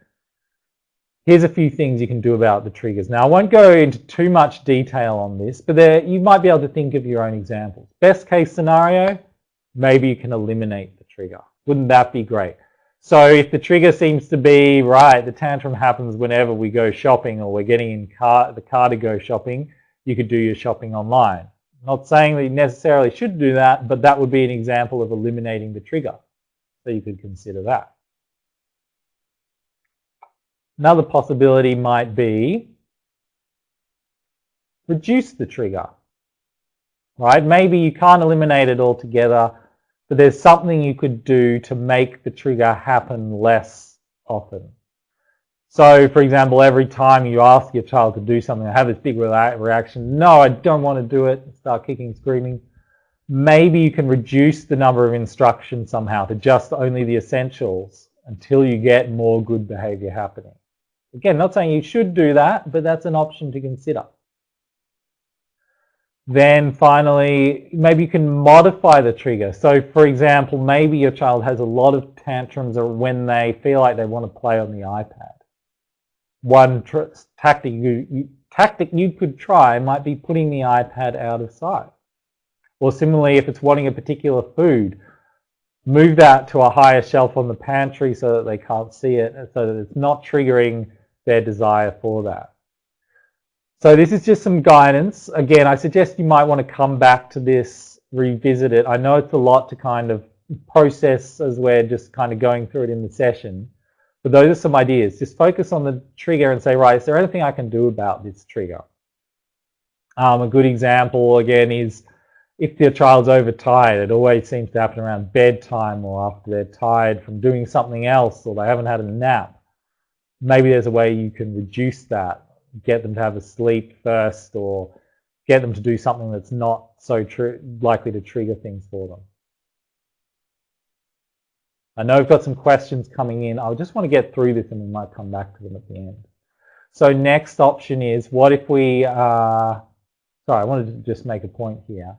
Here's a few things you can do about the triggers. Now, I won't go into too much detail on this, but you might be able to think of your own examples. Best case scenario, maybe you can eliminate the trigger. Wouldn't that be great? So if the trigger seems to be, right, the tantrum happens whenever we go shopping or we're getting in the car to go shopping, you could do your shopping online. Not saying that you necessarily should do that, but that would be an example of eliminating the trigger. So you could consider that. Another possibility might be reduce the trigger, right? Maybe you can't eliminate it altogether, but there's something you could do to make the trigger happen less often. So, for example, every time you ask your child to do something, they have this big reaction, no, I don't want to do it, start kicking, screaming. Maybe you can reduce the number of instructions somehow to just only the essentials until you get more good behavior happening. Again, not saying you should do that, but that's an option to consider. Then finally, maybe you can modify the trigger. So for example, maybe your child has a lot of tantrums when they feel like they want to play on the iPad. One tactic you could try might be putting the iPad out of sight. Or similarly, if it's wanting a particular food, move that to a higher shelf on the pantry so that they can't see it, so that it's not triggering their desire for that. So this is just some guidance. Again, I suggest you might want to come back to this, revisit it. I know it's a lot to kind of process as we're just kind of going through it in the session, but those are some ideas. Just focus on the trigger and say, right, is there anything I can do about this trigger? A good example, again, is if your child's overtired. It always seems to happen around bedtime or after they're tired from doing something else or they haven't had a nap. Maybe there's a way you can reduce that, get them to have a sleep first or get them to do something that's not so likely to trigger things for them. I know I've got some questions coming in. I just want to get through this and we might come back to them at the end. So next option is, what if we, sorry, I wanted to just make a point here.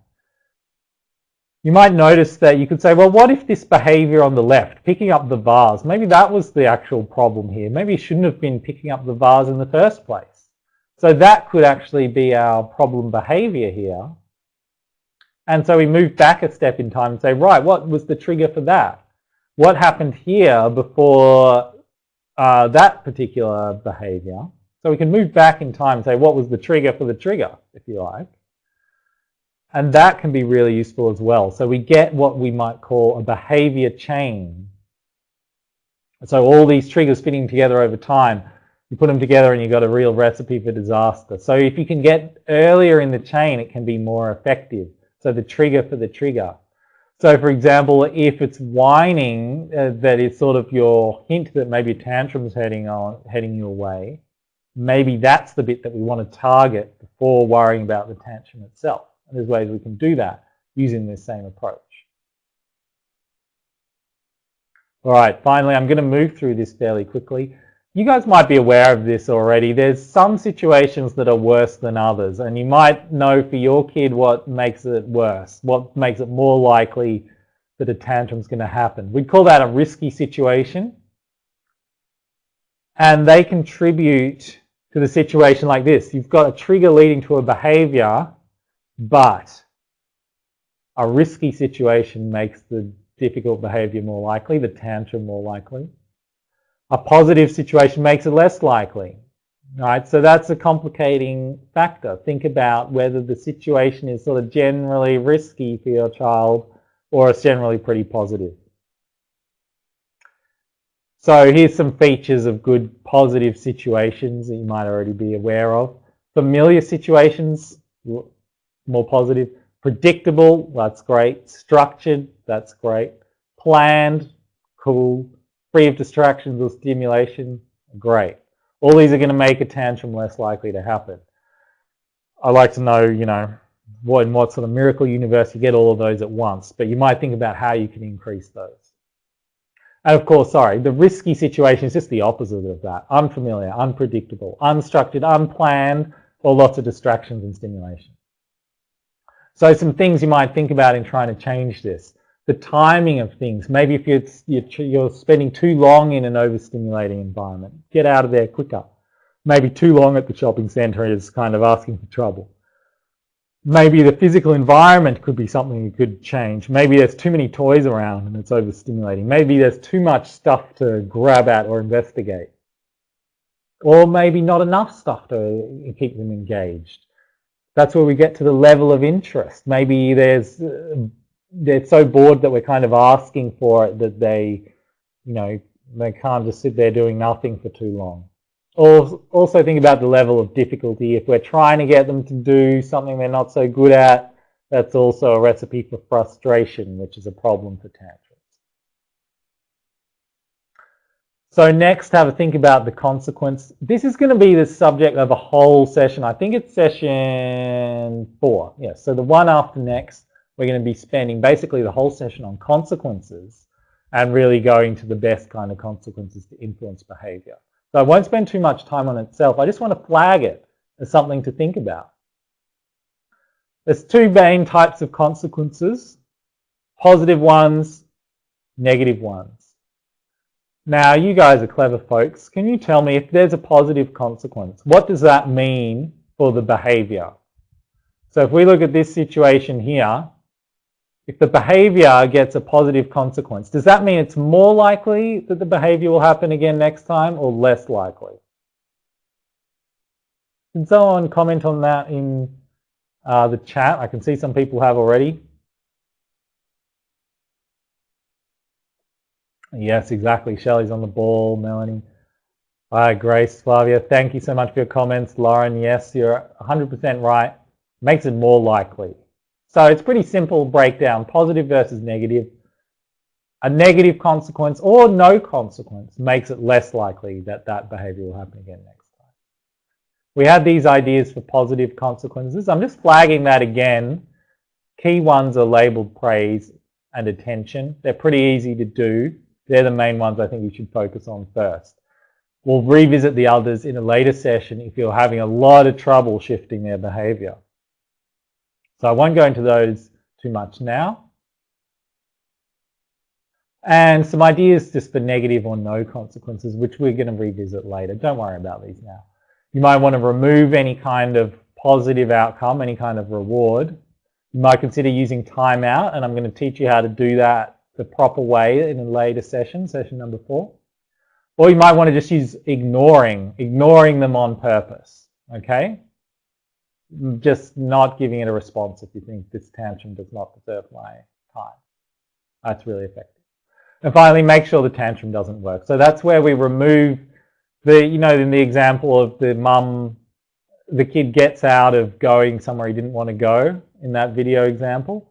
You might notice that you could say, well, what if this behavior on the left, picking up the vase, maybe that was the actual problem here. Maybe you shouldn't have been picking up the vase in the first place. So that could actually be our problem behavior here. And so we move back a step in time and say, right, what was the trigger for that? What happened here before that particular behavior? So we can move back in time and say, what was the trigger for the trigger, if you like? And that can be really useful as well. So we get what we might call a behavior chain. So all these triggers fitting together over time, you put them together and you've got a real recipe for disaster. So if you can get earlier in the chain, it can be more effective. So the trigger for the trigger. So for example, if it's whining, that is sort of your hint that maybe a tantrum's heading your way, maybe that's the bit that we want to target before worrying about the tantrum itself. And there's ways we can do that using this same approach. All right, finally, I'm going to move through this fairly quickly. You guys might be aware of this already. There's some situations that are worse than others, and you might know for your kid what makes it worse, what makes it more likely that a tantrum's going to happen. We'd call that a risky situation. And they contribute to the situation like this. You've got a trigger leading to a behavior, but a risky situation makes the difficult behavior more likely, the tantrum more likely. A positive situation makes it less likely. Right? So that's a complicating factor. Think about whether the situation is sort of generally risky for your child or it's generally pretty positive. So here's some features of good positive situations that you might already be aware of. Familiar situations, more positive. Predictable, that's great. Structured, that's great. Planned, cool. Free of distractions or stimulation, great. All these are going to make a tantrum less likely to happen. I like to know, in what sort of miracle universe you get all of those at once, but you might think about how you can increase those. And of course, the risky situation is just the opposite of that. Unfamiliar, unpredictable, unstructured, unplanned, or lots of distractions and stimulation. So some things you might think about in trying to change this. The timing of things. Maybe if you're spending too long in an overstimulating environment, get out of there quicker. Maybe too long at the shopping centre is kind of asking for trouble. Maybe the physical environment could be something you could change. Maybe there's too many toys around and it's overstimulating. Maybe there's too much stuff to grab at or investigate. Or maybe not enough stuff to keep them engaged. That's where we get to the level of interest. Maybe they're so bored that we're kind of asking for it that they can't just sit there doing nothing for too long. Also think about the level of difficulty. If we're trying to get them to do something they're not so good at, that's also a recipe for frustration, which is a problem for tantrums. So next, have a think about the consequence. This is going to be the subject of a whole session. I think it's session 4. Yes, so the one after next, we're going to be spending basically the whole session on consequences and really going to the best kind of consequences to influence behavior. So I won't spend too much time on itself. I just want to flag it as something to think about. There's 2 main types of consequences, positive ones, negative ones. Now, you guys are clever folks. Can you tell me if there's a positive consequence, what does that mean for the behavior? So if we look at this situation here, if the behavior gets a positive consequence, does that mean it's more likely that the behavior will happen again next time or less likely? Can someone comment on that in the chat? I can see some people have already. Yes, exactly. Shelley's on the ball. Melanie. Hi, Grace, Flavia. Thank you so much for your comments. Lauren, yes, you're 100% right. Makes it more likely. So it's pretty simple breakdown, positive versus negative. A negative consequence or no consequence makes it less likely that that behavior will happen again next time. We had these ideas for positive consequences. I'm just flagging that again. Key ones are labeled praise and attention. They're pretty easy to do. They're the main ones I think you should focus on first. We'll revisit the others in a later session if you're having a lot of trouble shifting their behavior. So I won't go into those too much now. And some ideas just for negative or no consequences, which we're going to revisit later. Don't worry about these now. You might want to remove any kind of positive outcome, any kind of reward. You might consider using timeout, and I'm going to teach you how to do that the proper way in a later session, session number 4. Or you might want to just use ignoring them on purpose, okay? Just not giving it a response if you think this tantrum does not deserve my time. That's really effective. And finally, make sure the tantrum doesn't work. So that's where we remove the, in the example of the mum, the kid gets out of going somewhere he didn't want to go in that video example.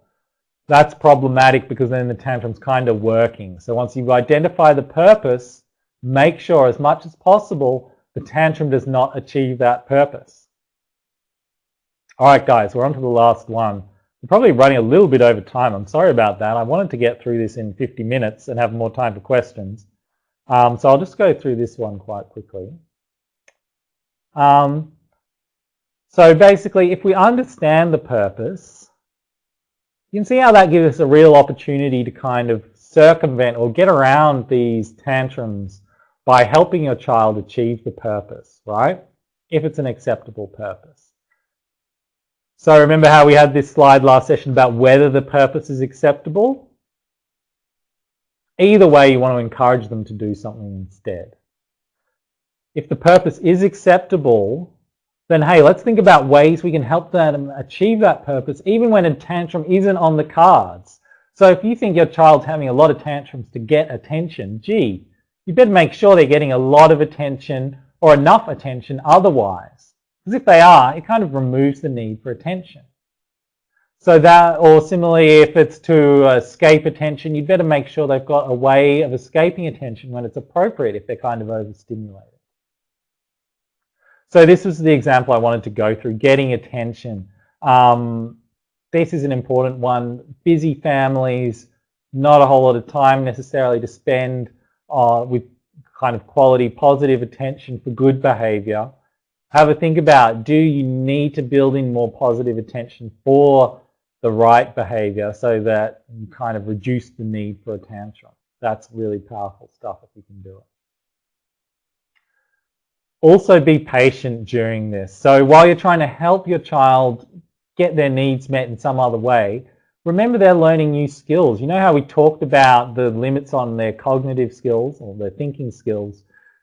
That's problematic because then the tantrum's kind of working. So once you identify the purpose, make sure as much as possible the tantrum does not achieve that purpose. All right, guys, we're on to the last one. We're probably running a little bit over time. I'm sorry about that. I wanted to get through this in 50 minutes and have more time for questions. So I'll just go through this one quite quickly. So basically, if we understand the purpose, you can see how that gives us a real opportunity to kind of circumvent or get around these tantrums by helping your child achieve the purpose, right? If it's an acceptable purpose. So remember how we had this slide last session about whether the purpose is acceptable? Either way, you want to encourage them to do something instead. If the purpose is acceptable, then hey, let's think about ways we can help them achieve that purpose even when a tantrum isn't on the cards. So if you think your child's having a lot of tantrums to get attention, gee, you better make sure they're getting a lot of attention or enough attention otherwise. Because if they are, it kind of removes the need for attention. So that, or similarly, if it's to escape attention, you'd better make sure they've got a way of escaping attention when it's appropriate if they're kind of overstimulated. So this was the example I wanted to go through, getting attention. This is an important one. Busy families, not a whole lot of time necessarily to spend with kind of quality, positive attention for good behavior. Have a think about, do you need to build in more positive attention for the right behavior so that you kind of reduce the need for a tantrum? That's really powerful stuff if you can do it. Also be patient during this. So while you're trying to help your child get their needs met in some other way, remember they're learning new skills. You know how we talked about the limits on their cognitive skills or their thinking skills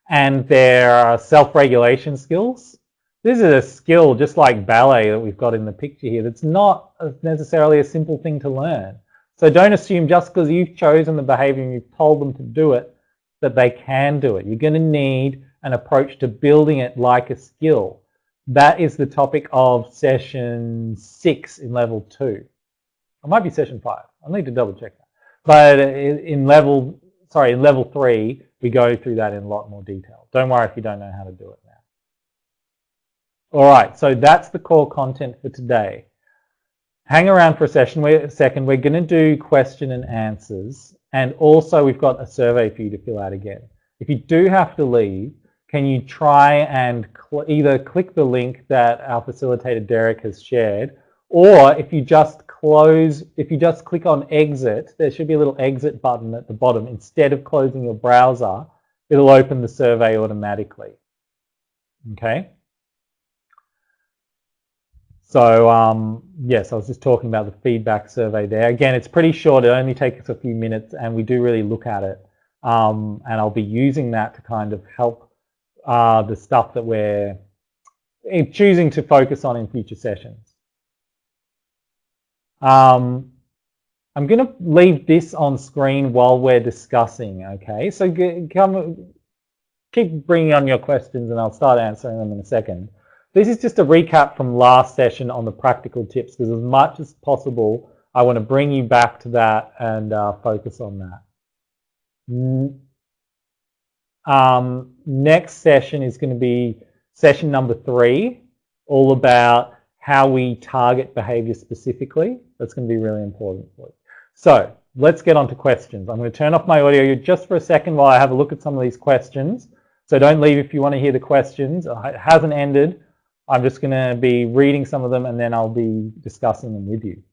and their self-regulation skills? This is a skill just like ballet that we've got in the picture here that's not necessarily a simple thing to learn. So don't assume just because you've chosen the behavior and you've told them to do it that they can do it. You're going to need an approach to building it like a skill. That is the topic of session 6 in level 2. It might be session 5. I'll need to double check that. But in level 3, we go through that in a lot more detail. Don't worry if you don't know how to do it now. All right, so that's the core content for today. Hang around for a second. We're going to do question and answers, and also we've got a survey for you to fill out again. If you do have to leave, can you try and either click the link that our facilitator Derek has shared, or if you just click on exit, there should be a little exit button at the bottom. Instead of closing your browser, it'll open the survey automatically. Okay? So yes, I was just talking about the feedback survey there. Again, it's pretty short. It only takes us a few minutes, and we do really look at it. And I'll be using that to kind of help the stuff that we're choosing to focus on in future sessions. I'm going to leave this on screen while we're discussing, okay? So keep bringing on your questions, and I'll start answering them in a second. This is just a recap from last session on the practical tips, because as much as possible, I want to bring you back to that and focus on that. Next session is going to be session number 3, all about how we target behavior specifically. That's going to be really important for you. So let's get on to questions. I'm going to turn off my audio just for a second while I have a look at some of these questions. So don't leave if you want to hear the questions. It hasn't ended. I'm just going to be reading some of them, and then I'll be discussing them with you.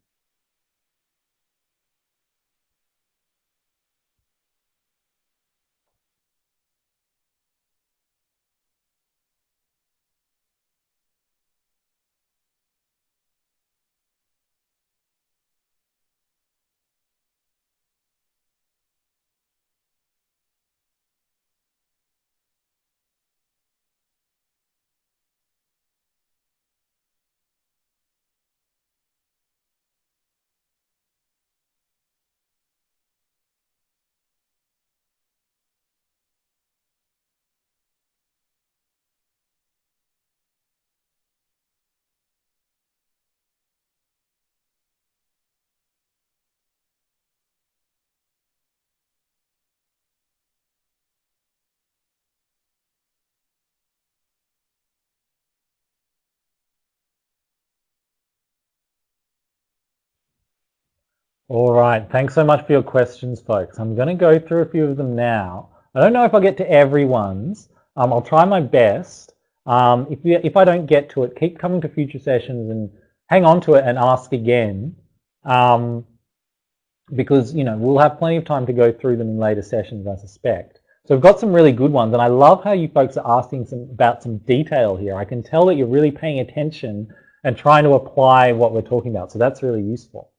All right, thanks so much for your questions, folks. I'm going to go through a few of them now. I don't know if I'll get to everyone's. I'll try my best. If I don't get to it, keep coming to future sessions and hang on to it and ask again, because we'll have plenty of time to go through them in later sessions, I suspect. So we've got some really good ones, and I love how you folks are asking about some detail here. I can tell that you're really paying attention and trying to apply what we're talking about, so that's really useful.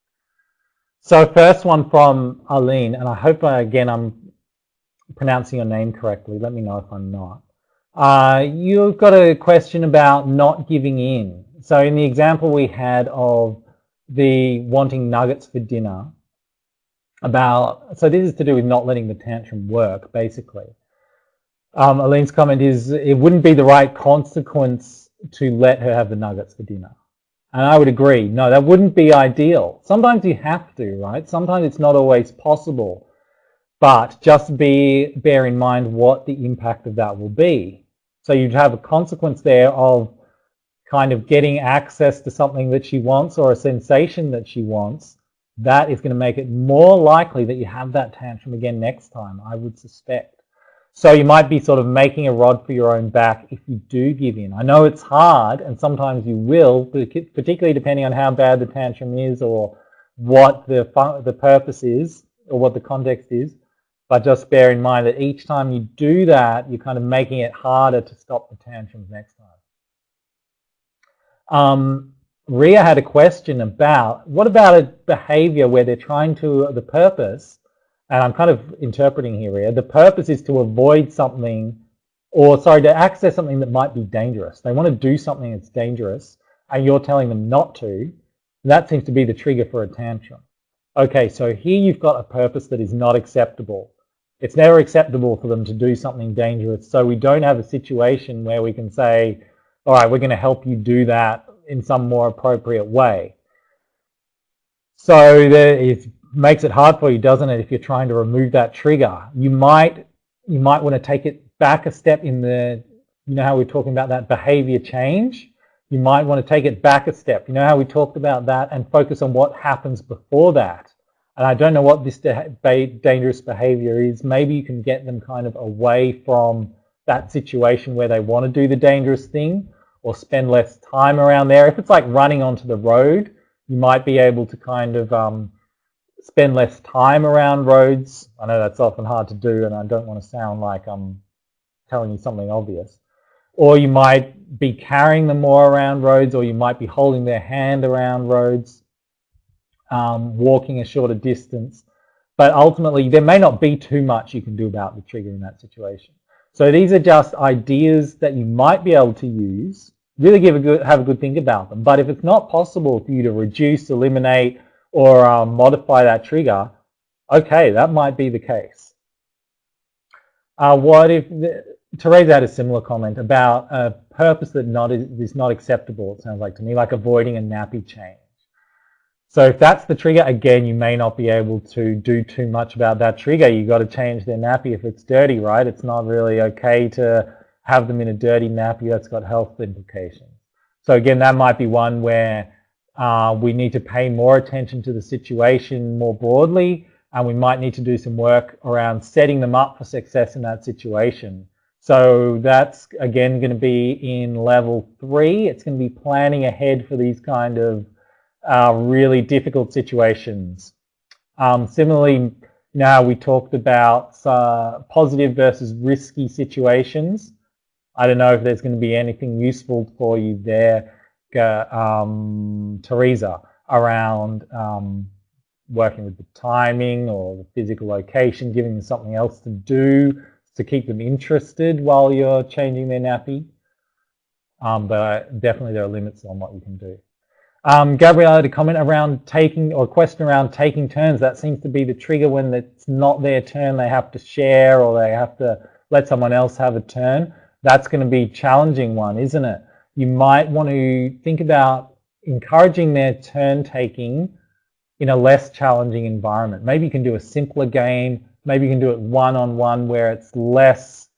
So first one from Aline, and I hope, again, I'm pronouncing your name correctly. Let me know if I'm not. You've got a question about not giving in. So in the example we had of the wanting nuggets for dinner, so this is to do with not letting the tantrum work, basically. Aline's comment is, it wouldn't be the right consequence to let her have the nuggets for dinner. And I would agree. No, that wouldn't be ideal. Sometimes you have to, right? Sometimes it's not always possible. But just bear in mind what the impact of that will be. So you'd have a consequence there of kind of getting access to something that she wants or a sensation that she wants. That is going to make it more likely that you have that tantrum again next time, I would suspect. So you might be sort of making a rod for your own back if you do give in. I know it's hard, and sometimes you will, particularly depending on how bad the tantrum is or what the purpose is or what the context is. But just bear in mind that each time you do that, you're kind of making it harder to stop the tantrums next time. Ria had a question about, what about a behavior where they're trying to, the purpose, and I'm kind of interpreting here, Ria, the purpose is to avoid something, or sorry, to access something that might be dangerous. They want to do something that's dangerous, and you're telling them not to. That seems to be the trigger for a tantrum. Okay, so here you've got a purpose that is not acceptable. It's never acceptable for them to do something dangerous, so we don't have a situation where we can say, all right, we're going to help you do that in some more appropriate way. So it makes it hard for you, doesn't it, if you're trying to remove that trigger. You might you might want to take it back a step in the, you know how we're talking about that behavior change? You might want to take it back a step. You know how we talked about that, and focus on what happens before that. And I don't know what this dangerous behavior is. Maybe you can get them kind of away from that situation where they want to do the dangerous thing, or spend less time around there. If it's like running onto the road, you might be able to kind of spend less time around roads. I know that's often hard to do, and I don't want to sound like I'm telling you something obvious. Or you might be carrying them more around roads, or you might be holding their hand around roads, walking a shorter distance. But ultimately, there may not be too much you can do about the trigger in that situation. So these are just ideas that you might be able to use. Really have a good think about them. But if it's not possible for you to reduce, eliminate, or modify that trigger, okay, that might be the case. What if Teresa had a similar comment about a purpose that is not acceptable, it sounds like to me, like avoiding a nappy change. So if that's the trigger, again, you may not be able to do too much about that trigger. You've got to change their nappy if it's dirty, right? It's not really okay to have them in a dirty nappy. That's got health implications. So again, that might be one where we need to pay more attention to the situation more broadly, and we might need to do some work around setting them up for success in that situation. So that's, again, going to be in level 3. It's going to be planning ahead for these kind of really difficult situations. Similarly, now we talked about positive versus risky situations. I don't know if there's going to be anything useful for you there, Teresa, around working with the timing or the physical location, giving them something else to do to keep them interested while you're changing their nappy. But definitely there are limits on what you can do. Gabriella had a comment around taking, or a question around taking turns. That seems to be the trigger when it's not their turn, they have to share, or they have to let someone else have a turn. That's going to be a challenging one, isn't it? You might want to think about encouraging their turn taking in a less challenging environment. Maybe you can do a simpler game. Maybe you can do it one-on-one where it's less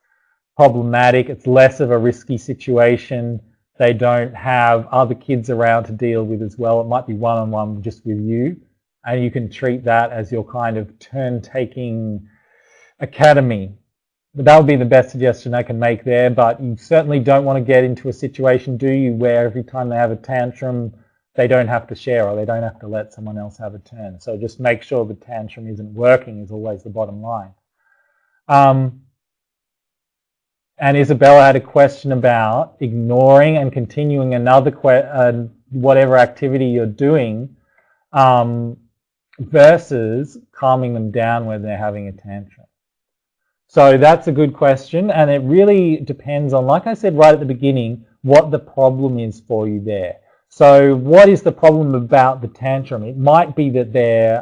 problematic. It's less of a risky situation. They don't have other kids around to deal with as well. It might be one-on-one just with you. And you can treat that as your kind of turn-taking academy. But that would be the best suggestion I can make there. But you certainly don't want to get into a situation, do you, where every time they have a tantrum, they don't have to share, or they don't have to let someone else have a turn. So just make sure the tantrum isn't working is always the bottom line. And Isabella had a question about ignoring and continuing another whatever activity you're doing versus calming them down when they're having a tantrum. So that's a good question, and it really depends on, like I said right at the beginning, what the problem is for you there. So what is the problem about the tantrum? It might be that they're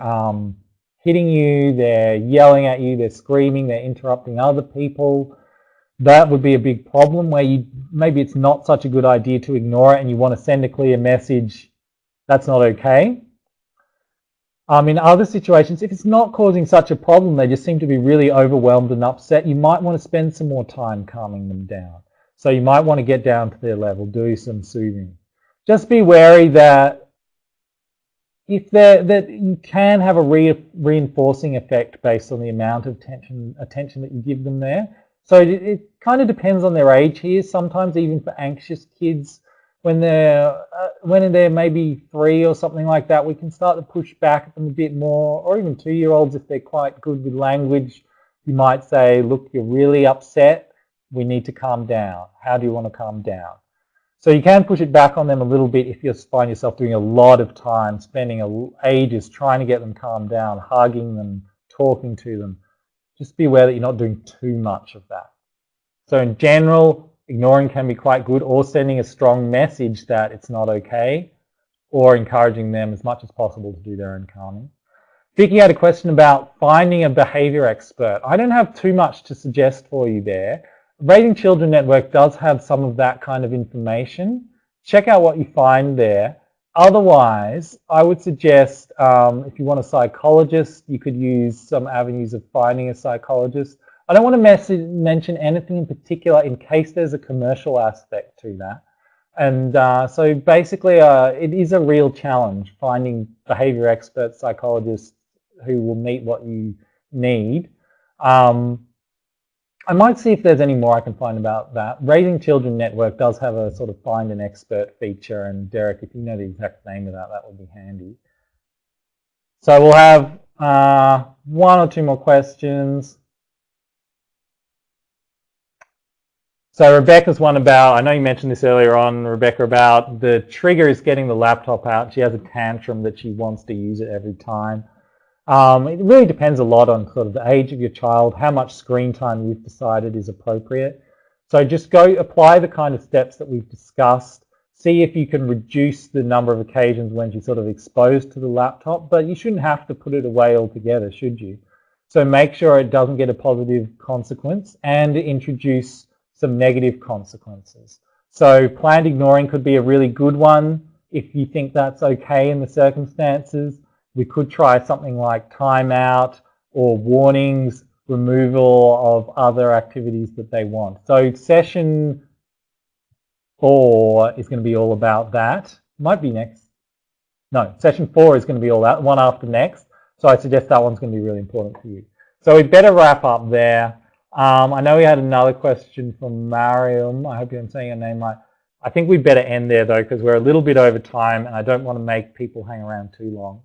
hitting you, they're yelling at you, they're screaming, they're interrupting other people. That would be a big problem where maybe it's not such a good idea to ignore it and you want to send a clear message, that's not okay. In other situations, if it's not causing such a problem, they just seem to be really overwhelmed and upset, you might want to spend some more time calming them down. So you might want to get down to their level, do some soothing. Just be wary that that you can have a reinforcing effect based on the amount of attention that you give them there. So it kind of depends on their age here. Sometimes even for anxious kids, when they're maybe 3 or something like that, we can start to push back at them a bit more, or even 2-year-olds if they're quite good with language. You might say, look, you're really upset. We need to calm down. How do you want to calm down? So you can push it back on them a little bit if you find yourself doing a lot of time, spending ages trying to get them calmed down, hugging them, talking to them. Just be aware that you're not doing too much of that. So in general, ignoring can be quite good, or sending a strong message that it's not okay, or encouraging them as much as possible to do their own calming. Vicky had a question about finding a behaviour expert. I don't have too much to suggest for you there. Raising Children Network does have some of that kind of information. Check out what you find there. Otherwise, I would suggest if you want a psychologist, you could use some avenues of finding a psychologist. I don't want to mention anything in particular in case there's a commercial aspect to that. And so basically it is a real challenge finding behavior experts, psychologists who will meet what you need. I might see if there's any more I can find about that. Raising Children Network does have a sort of find an expert feature, and Derek, if you know the exact name of that, that would be handy. So we'll have one or two more questions. So Rebecca's one about, I know you mentioned this earlier on, Rebecca, about the trigger is getting the laptop out. She has a tantrum that she wants to use it every time. It really depends a lot on sort of the age of your child, how much screen time you've decided is appropriate. So just go apply the kind of steps that we've discussed. See if you can reduce the number of occasions when she's sort of exposed to the laptop, but you shouldn't have to put it away altogether, should you? So make sure it doesn't get a positive consequence and introduce some negative consequences. So planned ignoring could be a really good one if you think that's okay in the circumstances. We could try something like timeout or warnings, removal of other activities that they want. So session 4 is going to be all about that. Might be next. No, session 4 is going to be all that, one after next. So I suggest that one's going to be really important for you. So we better wrap up there. I know we had another question from Mariam. I hope I'm saying your name right. I think we better end there though, because we're a little bit over time and I don't want to make people hang around too long.